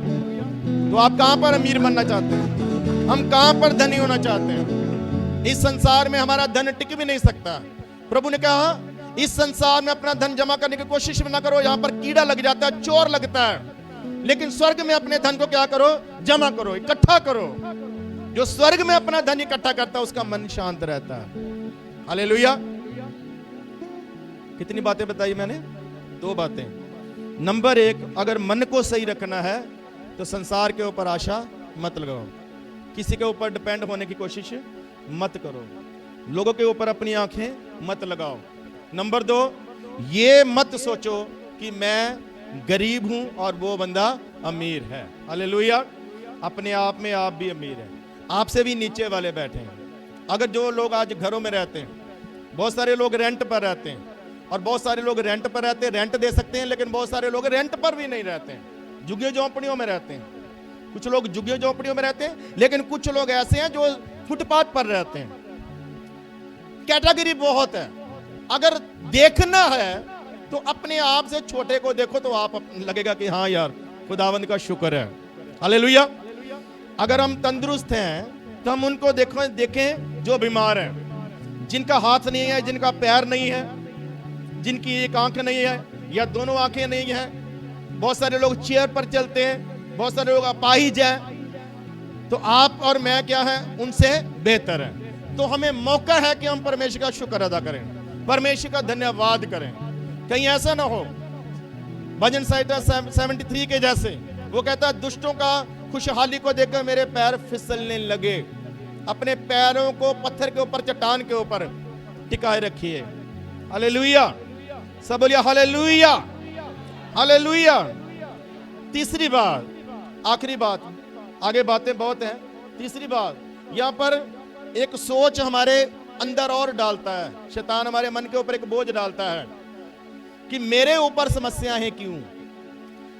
तो आप कहां पर अमीर बनना चाहते हैं? हम कहां पर धनी होना चाहते हैं? इस संसार में हमारा धन टिक भी नहीं सकता। प्रभु ने कहा इस संसार में अपना धन जमा करने की कोशिश भी ना करो, यहां पर कीड़ा लग जाता है, चोर लगता है। लेकिन स्वर्ग में अपने धन को क्या करो? जमा करो, इकट्ठा करो। जो स्वर्ग में अपना धन इकट्ठा करता है उसका मन शांत रहता है। हालेलुया। कितनी बातें बताई मैंने? 2 बातें। नंबर 1, अगर मन को सही रखना है तो संसार के ऊपर आशा मत लगाओ, किसी के ऊपर डिपेंड होने की कोशिश मत करो, लोगों के ऊपर अपनी आंखें मत लगाओ। नंबर 2, ये मत सोचो कि मैं गरीब हूं और वो बंदा अमीर है। हालेलुया। अपने आप में आप भी अमीर हैं, आपसे भी नीचे वाले बैठे हैं। अगर जो लोग आज घरों में रहते हैं, बहुत सारे लोग रेंट पर रहते हैं, और बहुत सारे लोग रेंट पर रहते हैं, रेंट दे सकते हैं, लेकिन बहुत सारे लोग रेंट पर भी नहीं रहते हैं, झुग्गियों झोंपड़ियों में रहते हैं। कुछ लोग झुग्गियों झोंपड़ियों में रहते हैं, लेकिन कुछ लोग ऐसे हैं जो फुटपाथ पर रहते हैं। कैटेगरी बहुत है। अगर देखना है तो अपने आप से छोटे को देखो तो आप लगेगा कि हाँ यार खुदावंद का शुक्र है। हालेलुया। अगर हम तंदुरुस्त हैं तो हम उनको देखें जो बीमार हैं, जिनका हाथ नहीं है, जिनका पैर नहीं है, जिनकी एक आंख नहीं है या दोनों आंखें नहीं है। बहुत सारे लोग चेयर पर चलते हैं, बहुत सारे लोग अपाहिज हैं। तो आप और मैं क्या है? उनसे बेहतर है। तो हमें मौका है कि हम परमेश्वर का शुक्र अदा करें, परमेश्वर का धन्यवाद करें। कहीं ऐसा ना हो भजन संहिता 73 के जैसे, वो कहता है दुष्टों का खुशहाली को देखकर मेरे पैर फिसलने लगे। अपने पैरों को पत्थर के ऊपर, चट्टान के ऊपर टिकाए रखिए। हालेलुया। सब बोलिए हालेलुया, हालेलुया। तीसरी बात, आखिरी बात, आगे बातें बहुत हैं। तीसरी बात, यहां पर एक सोच हमारे अंदर और डालता है, शैतान हमारे मन के ऊपर एक बोझ डालता है कि मेरे ऊपर समस्याएं हैं क्यों,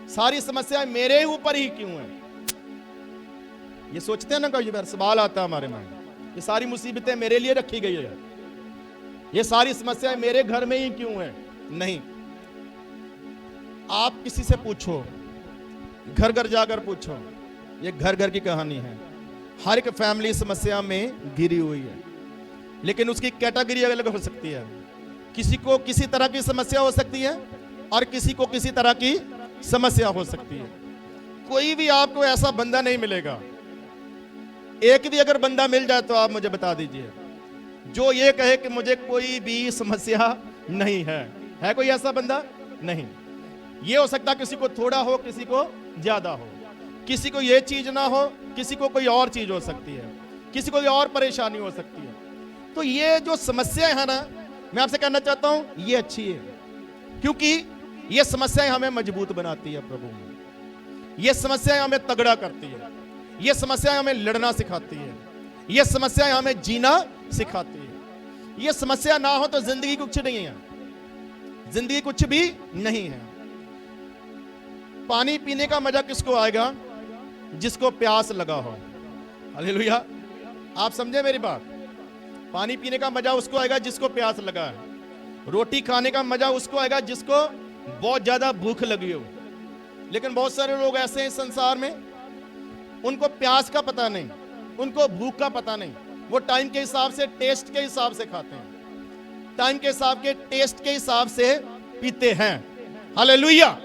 सारी समस्याएं मेरे ऊपर ही क्यों हैं। ये सोचते हैं ना, कई बार सवाल आता है हमारे मन, ये सारी मुसीबतें मेरे लिए रखी गई है, ये सारी समस्याएं मेरे घर में ही क्यों हैं। नहीं, आप किसी से पूछो, घर घर जाकर पूछो, ये घर घर की कहानी है। हर एक फैमिली समस्या में घिरी हुई है, लेकिन उसकी कैटेगरी अलग हो सकती है। किसी को किसी तरह की समस्या हो सकती है और किसी को किसी तरह की समस्या हो सकती है। कोई भी आपको ऐसा बंदा नहीं मिलेगा, एक भी अगर बंदा मिल जाए तो आप मुझे बता दीजिए जो ये कहे कि मुझे कोई भी समस्या नहीं है। है कोई ऐसा बंदा? नहीं। ये हो सकता किसी को थोड़ा हो, किसी को ज्यादा हो, किसी को ये चीज ना हो, किसी को कोई और चीज हो सकती है, किसी को कोई और परेशानी हो सकती है। तो ये जो समस्याएं है ना, मैं आपसे कहना चाहता हूं ये अच्छी है, क्योंकि ये समस्याएं हमें मजबूत बनाती है प्रभु में। ये समस्याएं हमें तगड़ा करती है, ये समस्याएं हमें लड़ना सिखाती है, ये समस्याएं हमें जीना सिखाती है। ये समस्या ना हो तो जिंदगी कुछ नहीं है, जिंदगी कुछ भी नहीं है। पानी पीने का मजा किसको आएगा? जिसको प्यास लगा हो। हालेलुया। आप समझे मेरी बात? पानी पीने का मजा उसको आएगा जिसको प्यास लगा है। रोटी खाने का मजा उसको आएगा जिसको बहुत ज्यादा भूख लगी हो। लेकिन बहुत सारे लोग ऐसे हैं संसार में, उनको प्यास का पता नहीं, उनको भूख का पता नहीं। वो टाइम के हिसाब से, टेस्ट के हिसाब से खाते हैं, टाइम के हिसाब के, टेस्ट के हिसाब से पीते हैं। हालेलुया।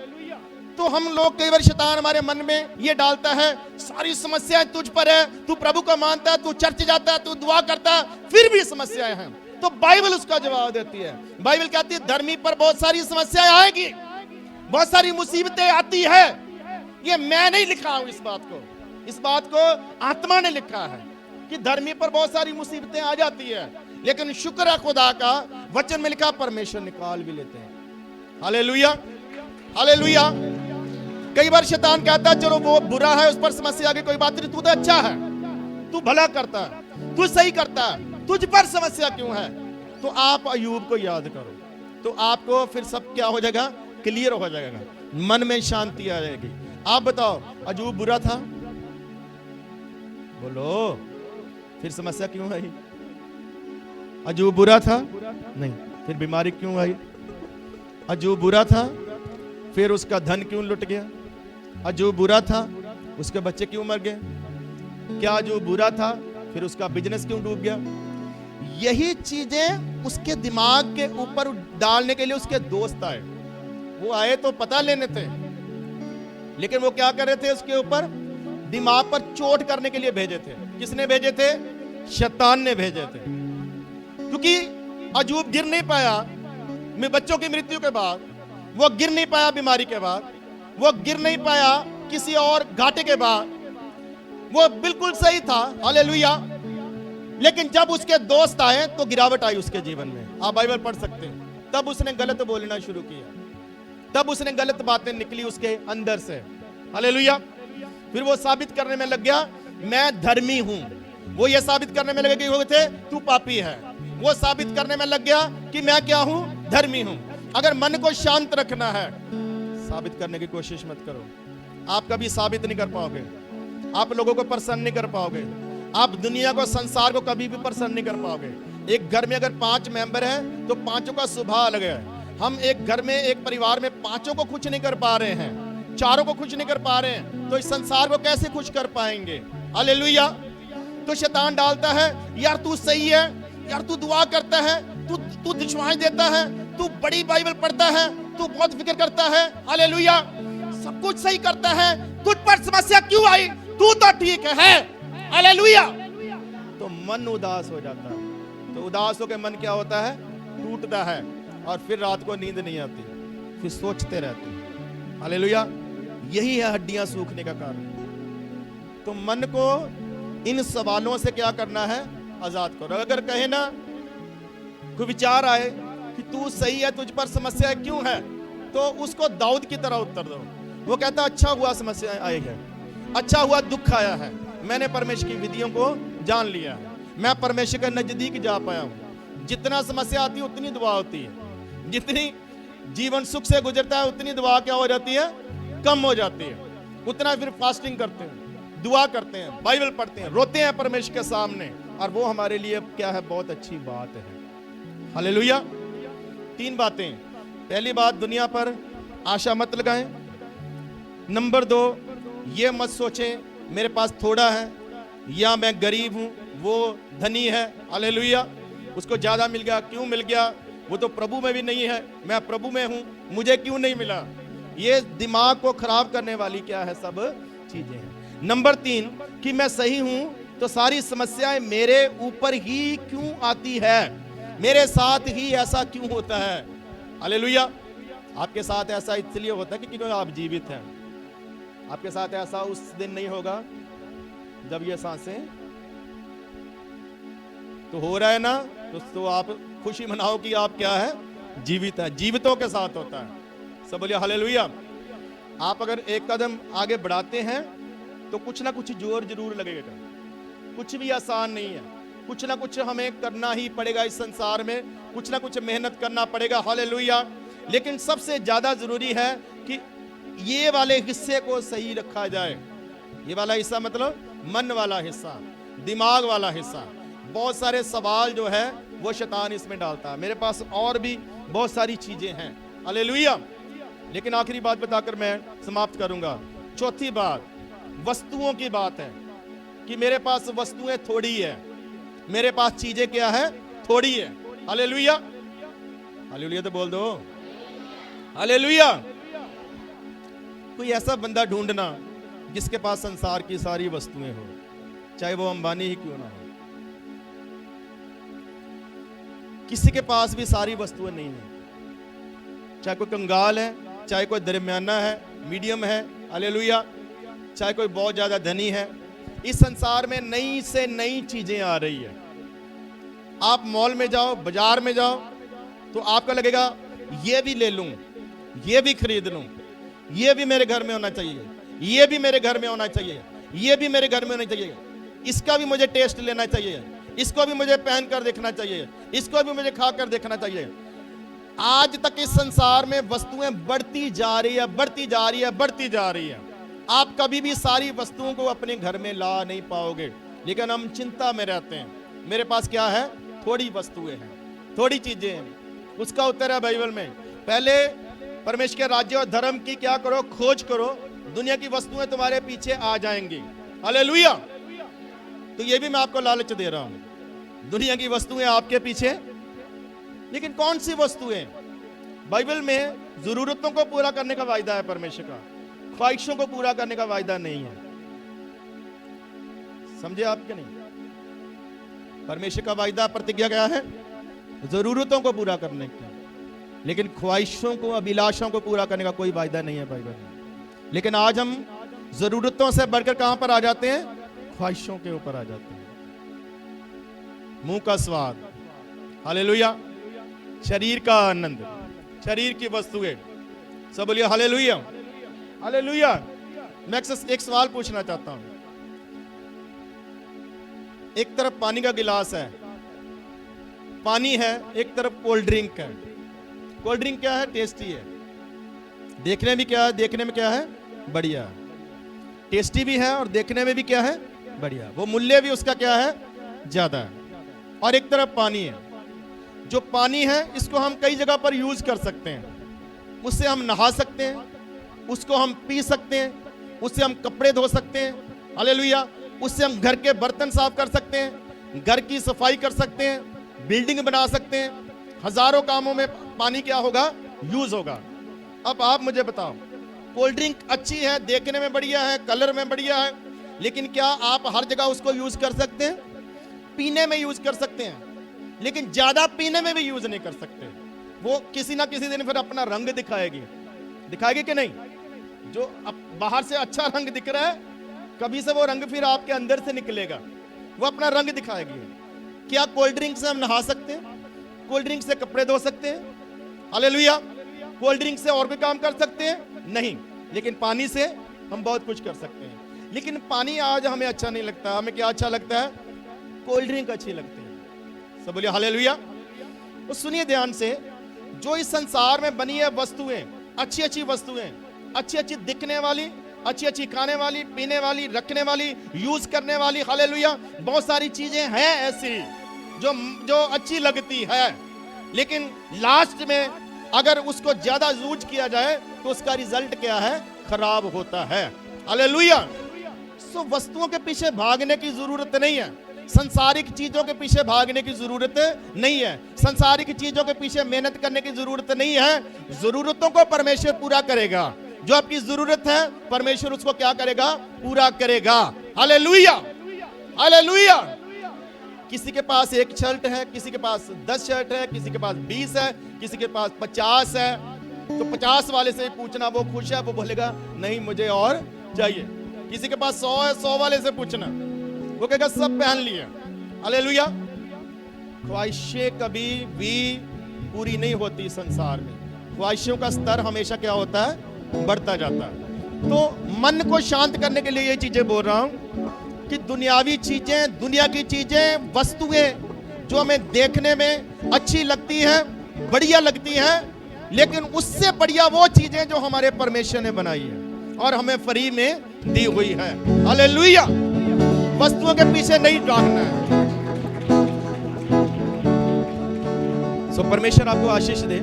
तो हम लोग कई बार शैतान हमारे मन में ये डालता है सारी समस्याएं तुझ पर है, तू प्रभु को मानता है, तू चर्च जाता है, तू दुआ करता है, फिर भी समस्याएं हैं। तो बाइबल उसका जवाब देती है। बाइबल कहती है धर्मी पर बहुत सारी समस्याएं आएगी, बहुत सारी मुसीबतें आती है। ये मैं नहीं लिखा हूं, इस बात को आत्मा ने लिखा है कि धर्मी पर बहुत सारी मुसीबतें आ जाती है, लेकिन शुक्र है खुदा का, वचन में लिखा परमेश्वर निकाल भी लेते हैं। Hallelujah, hallelujah. कई बार शैतान कहता है चलो वो बुरा है, उस पर समस्या आ गई, कोई बात नहीं, तू तो अच्छा है, तू भला करता है, तू सही करता है, तुझ पर समस्या क्यों है? तो आप अयूब को याद करो, तो आपको फिर सब क्या हो जाएगा? क्लियर हो जाएगा, मन में शांति आ जाएगी। आप बताओ अयूब बुरा था? बोलो, फिर समस्या क्यों आई? अयूब बुरा था? नहीं, फिर बीमारी क्यों आई? अयूब बुरा था? फिर उसका धन क्यों लुट गया? और जो बुरा था उसके बच्चे क्यों मर गए? क्या जो बुरा था फिर उसका बिजनेस क्यों डूब गया? यही चीजें उसके दिमाग के ऊपर डालने के लिए उसके दोस्त आए। वो आए तो पता लेने थे, लेकिन वो क्या कर रहे थे? उसके ऊपर दिमाग पर चोट करने के लिए भेजे थे। किसने भेजे थे? शैतान ने भेजे थे। क्योंकि अयूब गिर नहीं पाया बच्चों की मृत्यु के बाद, वो गिर नहीं पाया बीमारी के बाद, वो गिर नहीं पाया किसी और घाटे के बाद, वो बिल्कुल सही था, हालेलुया। लेकिन जब उसके दोस्त आए तो गिरावट आई उसके जीवन में। आप बाइबल पढ़ सकते हैं। तब उसने गलत बोलना शुरू किया, तब उसने गलत बातें निकली उसके अंदर से, हालेलुया। फिर वो साबित करने में लग गया मैं धर्मी हूं। वो ये साबित करने में लगे कि वो थे तू पापी है। वो साबित करने में लग गया कि मैं क्या हूं? धर्मी हूं। अगर मन को शांत रखना है, साबित करने की कोशिश मत करो। आप कभी साबित नहीं कर पाओगे, आप लोगों को प्रसन्न नहीं कर पाओगे, आप दुनिया को, संसार को कभी भी प्रसन्न नहीं कर पाओगे। एक घर में अगर 5 मेंबर हैं तो 5 का स्वभाव अलग है। हम एक घर में, एक परिवार में 5 को खुश नहीं कर पा रहे हैं, 4 को खुश नहीं कर पा रहे हैं, तो इस संसार को कैसे खुश कर पाएंगे? हालेलुया। तो शैतान डालता है, यार तू सही है, यार तू दुआ करता है, तू दुआएं देता है, तू बड़ी बाइबल पढ़ता है, तू बहुत फिक्र करता है, हालेलुया, सब कुछ सही करता है, तुझ पर समस्या क्यों आई? तू तो ठीक है, हालेलुया। तो मन उदास हो जाता है। तो उदास होकर मन क्या होता है? टूटता है, और फिर रात को नींद नहीं आती, फिर सोचते रहते हैं, हालेलुया। यही है हड्डियां सूखने का कारण। तो मन को इन सवालों से क्या करना है? आजाद करो। अगर कहे ना, कोई विचार आए कि तू सही है, तुझ पर समस्या क्यों है, तो उसको दाऊद की तरह उत्तर दो। वो कहता अच्छा हुआ समस्या आई है, अच्छा हुआ दुख आया है, मैंने परमेश्वर की विधियों को जान लिया है, मैं परमेश्वर के नजदीक जा पाया हूं। जितना समस्या आती है उतनी दुआ होती है, जितनी जीवन सुख से गुजरता है उतनी दुआ क्या हो जाती है? कम हो जाती है। उतना फिर फास्टिंग करते हैं, दुआ करते हैं, बाइबल पढ़ते हैं, रोते हैं परमेश्वर के सामने, और वो हमारे लिए क्या है? बहुत अच्छी बात है, हालेलुया। 3 बातें। पहली बात, दुनिया पर आशा मत लगाएं। नंबर 2, ये मत सोचें मेरे पास थोड़ा है या मैं गरीब हूं, वो धनी है, हालेलुया, उसको ज्यादा मिल गया। क्यों मिल गया? वो तो प्रभु में भी नहीं है, मैं प्रभु में हूं, मुझे क्यों नहीं मिला? ये दिमाग को खराब करने वाली क्या है? सब चीजें हैं। नंबर 3, कि मैं सही हूं तो सारी समस्याएं मेरे ऊपर ही क्यों आती है? मेरे साथ ही ऐसा क्यों होता है? हालेलुया। आपके साथ ऐसा इसलिए होता है क्योंकि आप जीवित हैं। आपके साथ ऐसा उस दिन नहीं होगा जब ये सांसें तो हो रहा है ना, तो आप खुशी मनाओ कि आप क्या है? जीवित है। जीवितों के साथ होता है। सब बोलिए हालेलुया। आप अगर एक कदम आगे बढ़ाते हैं तो कुछ ना कुछ जोर जरूर लगेगा। कुछ भी आसान नहीं है, कुछ ना कुछ हमें करना ही पड़ेगा। इस संसार में कुछ ना कुछ मेहनत करना पड़ेगा, हालेलुया। लेकिन सबसे ज्यादा जरूरी है कि ये वाले हिस्से को सही रखा जाए। ये वाला हिस्सा मतलब मन वाला हिस्सा, दिमाग वाला हिस्सा। बहुत सारे सवाल जो है वो शैतान इसमें डालता है। मेरे पास और भी बहुत सारी चीजें हैं, हालेलुया। लेकिन आखिरी बात बताकर मैं समाप्त करूंगा। चौथी बात वस्तुओं की बात है कि मेरे पास वस्तुएं थोड़ी है, मेरे पास चीजें क्या है? थोड़ी है, हालेलुया। हालेलुया तो बोल दो, हालेलुया। कोई ऐसा बंदा ढूंढना जिसके पास संसार की सारी वस्तुएं हो, चाहे वो अंबानी ही क्यों ना हो। किसी के पास भी सारी वस्तुएं नहीं है, चाहे कोई कंगाल है, चाहे कोई दरमियाना है, मीडियम है, हालेलुया, चाहे कोई बहुत ज्यादा धनी है। इस संसार में नई से नई चीजें आ रही है। आप मॉल में जाओ, बाजार में जाओ, तो आपको लगेगा ये भी ले लूं, ये भी खरीद लूं, ये भी मेरे घर में होना चाहिए, ये भी मेरे घर में होना चाहिए, ये भी मेरे घर में होना चाहिए, इसका भी मुझे टेस्ट लेना चाहिए, इसको भी मुझे पहन कर देखना चाहिए, इसको भी मुझे खा कर देखना चाहिए। आज तक इस संसार में वस्तुएं बढ़ती जा रही है, बढ़ती जा रही है, बढ़ती जा रही है। आप कभी भी सारी वस्तुओं को अपने घर में ला नहीं पाओगे। लेकिन हम चिंता में रहते हैं, मेरे पास क्या है? थोड़ी वस्तुएं हैं, थोड़ी चीजें हैं। उसका उत्तर है बाइबल में। पहले परमेश्वर के राज्य और धर्म की क्या करो, खोज करो, दुनिया की वस्तुएं तुम्हारे पीछे आ जाएंगी। हालेलुया। तो ये भी मैं आपको लालच दे रहा हूं, दुनिया की वस्तुएं आपके पीछे। लेकिन कौन सी वस्तुएं? बाइबल में जरूरतों को पूरा करने का वायदा है परमेश्वर का, ख्वाहिशों को पूरा करने का वायदा नहीं है। समझे आप क्या? नहीं, परमेश्वर का वायदा, प्रतिज्ञा क्या है? जरूरतों को पूरा करने की, लेकिन ख्वाहिशों को, अभिलाषाओं को पूरा करने का कोई वायदा नहीं है बाइबल में। लेकिन आज हम जरूरतों से बढ़कर कहां पर आ जाते हैं? ख्वाहिशों के ऊपर आ जाते हैं। मुंह का स्वाद, हालेलुया, शरीर का आनंद, शरीर की वस्तुएं, सब बोलिए हालेलुया, हालेलुया। मैं एक सवाल पूछना चाहता हूं। एक तरफ पानी का गिलास है, पानी है, एक तरफ कोल्ड ड्रिंक है। कोल्ड ड्रिंक क्या है? टेस्टी है, देखने में क्या है? देखने में क्या है? बढ़िया, टेस्टी भी है और देखने में भी क्या है? बढ़िया। वो मूल्य भी उसका क्या है? ज्यादा है। और एक तरफ पानी है, जो पानी है इसको हम कई जगह पर यूज कर सकते हैं। उससे हम नहा सकते हैं, उसको हम पी सकते हैं, उससे हम कपड़े धो सकते हैं, हालेलुया। उससे हम घर के बर्तन साफ कर सकते हैं, घर की सफाई कर सकते हैं, बिल्डिंग बना सकते हैं। हजारों कामों में पानी क्या होगा? यूज होगा। अब आप मुझे बताओ, कोल्ड ड्रिंक अच्छी है, देखने में बढ़िया है, कलर में बढ़िया है, लेकिन क्या आप हर जगह उसको यूज कर सकते हैं? पीने में यूज कर सकते हैं, लेकिन ज्यादा पीने में भी यूज नहीं कर सकते। वो किसी ना किसी दिन फिर अपना रंग दिखाएगी, दिखाएगी कि नहीं? जो बाहर से अच्छा रंग दिख रहा है, कभी से वो रंग फिर आपके अंदर से निकलेगा, वो अपना रंग दिखाएगी। क्या कोल्ड ड्रिंक से हम नहा सकते हैं? कोल्ड ड्रिंक से कपड़े धो सकते हैं? हालेलुया। कोल्ड ड्रिंक से और भी काम कर सकते हैं? नहीं। लेकिन पानी से हम बहुत कुछ कर सकते हैं। लेकिन पानी आज हमें अच्छा नहीं लगता। हमें क्या अच्छा लगता है? कोल्ड ड्रिंक अच्छी लगती है। सब बोलिए हालेलुया। तो सुनिए ध्यान से, जो इस संसार में बनी है वस्तुएं, अच्छी अच्छी वस्तुएं, अच्छी अच्छी दिखने वाली, अच्छी अच्छी खाने वाली, पीने वाली, रखने वाली, यूज करने वाली, हालेलुया, बहुत सारी चीजें हैं ऐसी जो अच्छी लगती है, लेकिन लास्ट में अगर उसको ज्यादा यूज किया जाए तो उसका रिजल्ट क्या है? खराब होता है। हालेलुया। सो वस्तुओं के पीछे भागने की जरूरत नहीं है, संसारिक चीजों के पीछे भागने की जरूरत नहीं है, संसारिक चीजों के पीछे मेहनत करने की जरूरत नहीं है। जरूरतों को परमेश्वर पूरा करेगा। जो आपकी जरूरत है परमेश्वर उसको क्या करेगा? पूरा करेगा। Hallelujah, hallelujah. किसी के पास एक शर्ट है, किसी के पास 10 शर्ट है, किसी के पास 20 है, किसी के पास 50 है। तो 50 वाले से पूछना, वो खुश है, वो बोलेगा नहीं मुझे और चाहिए। किसी के पास 100 है, 100 वाले से पूछना, वो कहेगा सब पहन लिए। हालेलुया। ख्वाहिशें कभी भी पूरी नहीं होती संसार में। ख्वाहिशों का स्तर हमेशा क्या होता है? बढ़ता जाता है। तो मन को शांत करने के लिए ये चीजें बोल रहा हूं कि दुनियावी चीजें, दुनिया की चीजें, वस्तुएं जो हमें देखने में अच्छी लगती हैं, बढ़िया लगती हैं, लेकिन उससे बढ़िया वो चीजें जो हमारे परमेश्वर ने बनाई है और हमें फ्री में दी हुई है। हालेलुया। वस्तुओं के पीछे नहीं भागना है। सो परमेश्वर आपको आशीष दे।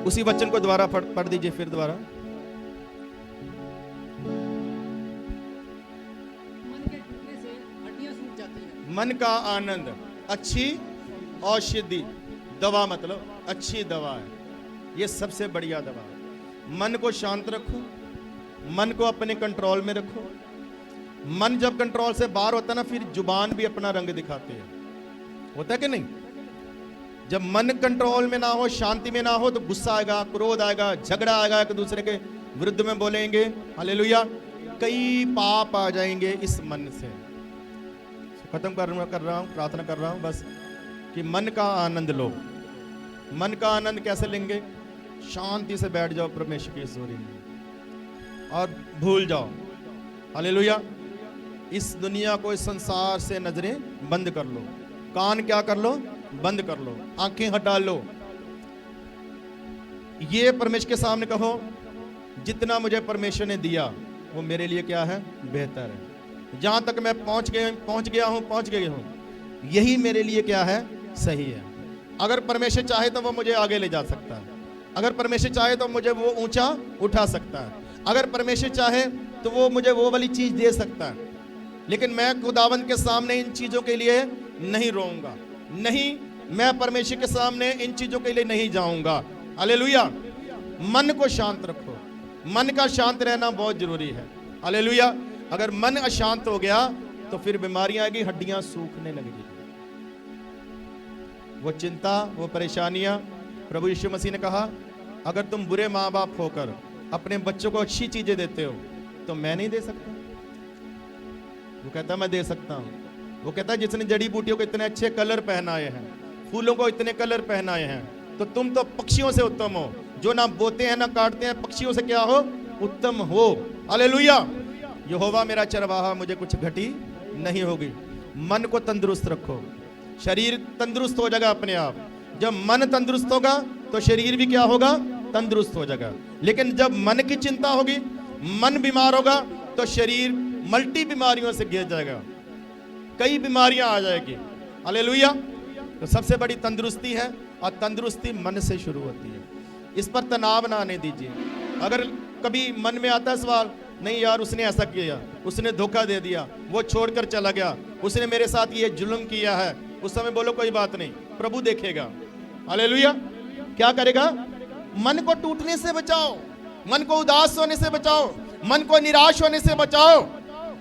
उसी वचन को दोबारा पढ़ दीजिए, फिर दोबारा। मन के टूटने से हड्डियां सूख जाती हैं। मन का आनंद अच्छी औषधि, दवा, मतलब अच्छी दवा है। ये सबसे बढ़िया दवा है। मन को शांत रखो, मन को अपने कंट्रोल में रखो। मन जब कंट्रोल से बाहर होता है ना, फिर जुबान भी अपना रंग दिखाती है। होता है कि नहीं? जब मन कंट्रोल में ना हो, शांति में ना हो, तो गुस्सा आएगा, क्रोध आएगा, झगड़ा आएगा, एक दूसरे के विरुद्ध में बोलेंगे। हालेलुया। कई पाप आ जाएंगे इस मन से। खत्म कर रहा हूं, प्रार्थना कर रहा हूं बस कि मन का आनंद लो। मन का आनंद कैसे लेंगे? शांति से बैठ जाओ परमेश्वर की हजूरी में और भूल जाओ। हालेलुया। इस दुनिया को, इस संसार से नजरें बंद कर लो। कान क्या कर लो? बंद कर लो। आंखें हटा लो। ये परमेश्वर के सामने कहो, जितना मुझे परमेश्वर ने दिया वो मेरे लिए क्या है? बेहतर है। जहां तक मैं पहुंच गया हूं, यही मेरे लिए क्या है? सही है। अगर परमेश्वर चाहे तो वो मुझे आगे ले जा सकता है, अगर परमेश्वर चाहे तो मुझे वो ऊंचा उठा सकता है, अगर परमेश्वर चाहे तो वो मुझे वो वाली चीज दे सकता है, लेकिन मैं खुदावंद के सामने इन चीजों के लिए नहीं रोऊंगा, नहीं, मैं परमेश्वर के सामने इन चीजों के लिए नहीं जाऊंगा। हालेलुया। मन को शांत रखो, मन का शांत रहना बहुत जरूरी है। हालेलुया। अगर मन अशांत हो गया तो फिर बीमारियां आएगी, हड्डियां सूखने लगेगी। वो चिंता, वो परेशानियां, प्रभु यीशु मसीह ने कहा अगर तुम बुरे माँ बाप होकर अपने बच्चों को अच्छी चीजें देते हो तो मैं नहीं दे सकता। वो कहता मैं दे सकता हूं। वो कहता जिसने जड़ी बूटियों को इतने अच्छे कलर पहनाए हैं, फूलों को इतने कलर पहनाए हैं, तो तुम तो पक्षियों से उत्तम हो, जो ना बोते हैं ना काटते हैं, पक्षियों से क्या हो, उत्तम हो। हालेलुया। यहोवा मेरा चरवाहा, मुझे कुछ घटी नहीं होगी। मन को तंदुरुस्त रखो, शरीर तंदुरुस्त हो जाएगा अपने आप। जब मन तंदुरुस्त होगा तो शरीर भी क्या होगा, तंदुरुस्त हो जाएगा। लेकिन जब मन की चिंता होगी, मन बीमार होगा, तो शरीर मल्टी बीमारियों से घिर जाएगा, कई बीमारियां आ जाएगी। हालेलुया। तो सबसे बड़ी तंदुरुस्ती है, और तंदुरुस्ती मन से शुरू होती है। इस पर तनाव ना आने दीजिए। अगर कभी मन में आता है सवाल, नहीं यार उसने ऐसा किया, उसने धोखा दे दिया, वो छोड़कर चला गया, उसने मेरे साथ ये जुल्म किया है, उस समय बोलो कोई बात नहीं, प्रभु देखेगा। हालेलुया। क्या करेगा? मन को टूटने से बचाओ, मन को उदास होने से बचाओ, मन को निराश होने से बचाओ।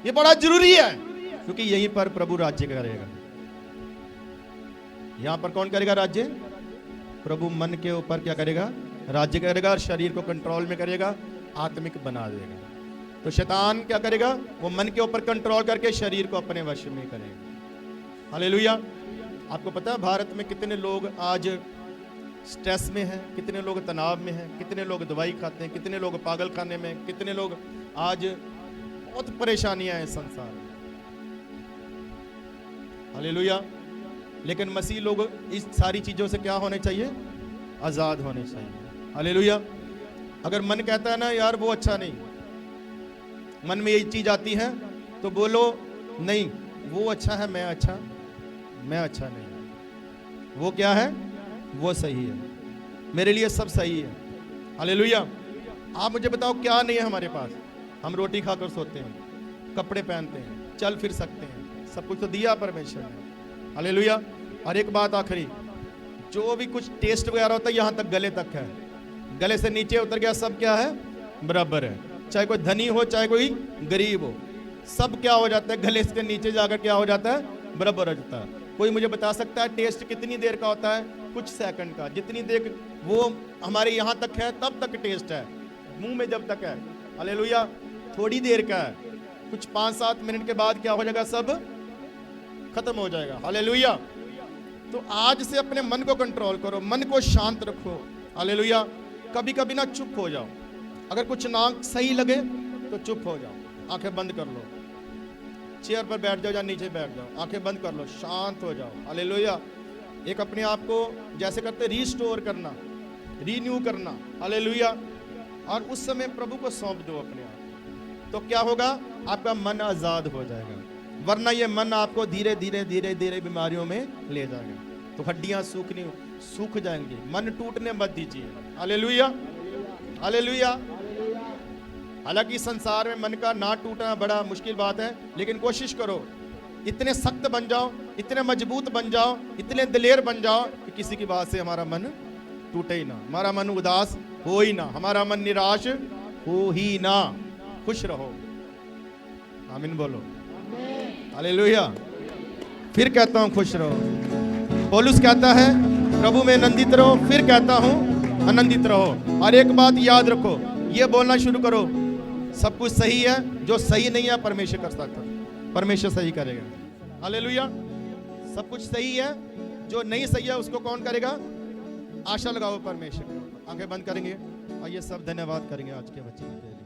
ये बड़ा जरूरी है, क्योंकि यहीं पर प्रभु राज्य करेगा। यहां पर कौन करेगा राज्य? प्रभु मन के ऊपर क्या करेगा? राज्य करेगा, और शरीर को कंट्रोल में करेगा, आत्मिक बना देगा। तो शैतान क्या करेगा? वो मन के ऊपर कंट्रोल करके शरीर को अपने वश में करेगा। हालेलुया। आपको पता है भारत में कितने लोग आज स्ट्रेस में हैं, कितने लोग तनाव में हैं, कितने लोग दवाई खाते हैं, कितने लोग पागल खाने में, कितने लोग आज बहुत परेशानियां हैं संसार में। हालेलुया। लेकिन मसीह लोग इस सारी चीजों से क्या होने चाहिए? आजाद होने चाहिए। हालेलुया। अगर मन कहता है ना यार वो अच्छा नहीं, मन में यही चीज आती है, तो बोलो नहीं वो अच्छा है, मैं अच्छा नहीं। वो क्या है? वो सही है, मेरे लिए सब सही है। हालेलुया। आप मुझे बताओ क्या नहीं है हमारे पास? हम रोटी खाकर सोते हैं, कपड़े पहनते हैं, चल फिर सकते हैं, सब कुछ तो दिया परमेश्वर ने। हालेलुया। और एक बात आखिरी, जो भी कुछ टेस्ट वगैरह होता है यहाँ तक गले तक है, गले से नीचे उतर गया सब क्या है? बराबर है। चाहे कोई धनी हो चाहे कोई गरीब हो, सब क्या हो जाता है? गले से नीचे जाकर क्या हो जाता है? बराबर हो जाता है। कोई मुझे बता सकता है टेस्ट कितनी देर का होता है? कुछ सेकंड का। जितनी देर वो हमारे यहाँ तक है तब तक टेस्ट है, मुंह में जब तक है। हालेलुया। थोड़ी देर का है, कुछ 5-7 मिनट के बाद क्या हो जाएगा? सब खत्म हो जाएगा। हालेलुया। तो आज से अपने मन को कंट्रोल करो, मन को शांत रखो। हालेलुया। कभी कभी ना चुप हो जाओ, अगर कुछ ना सही लगे तो चुप हो जाओ, आंखें बंद कर लो, चेयर पर बैठ जाओ या नीचे बैठ जाओ, आंखें बंद कर लो, शांत हो जाओ। हालेलुया। एक अपने आप को जैसे करते रिस्टोर करना, रीन्यू करना। हालेलुया। और उस समय प्रभु को सौंप दो अपने आप, तो क्या होगा? आपका मन आजाद हो जाएगा। वरना ये मन आपको धीरे धीरे धीरे धीरे बीमारियों में ले जाएगा, तो हड्डियां सूख जाएंगी। मन टूटने मत दीजिए। हालेलुया। हालेलुया। हालांकि संसार में मन का ना टूटना बड़ा मुश्किल बात है, लेकिन कोशिश करो इतने सख्त बन जाओ, इतने मजबूत बन जाओ, इतने दिलेर बन जाओ कि किसी की बात से हमारा मन टूटे ही ना, हमारा मन उदास हो ही ना, हमारा मन निराश हो ही ना। खुश रहो। आमीन बोलो। हालेलुया। फिर कहता हूं खुश रहो। पौलुस कहता है प्रभु में आनंदित रहो, फिर कहता हूं आनंदित रहो। और एक बात याद रखो, ये बोलना शुरू करो, सब कुछ सही है, जो सही नहीं है परमेश्वर कर सकता, परमेश्वर सही करेगा। हालेलुया। सब कुछ सही है, जो नहीं सही है उसको कौन करेगा? आशा लगाओ परमेश्वर। आंखें बंद करेंगे और ये सब धन्यवाद करेंगे आज के बच्चे के लिए।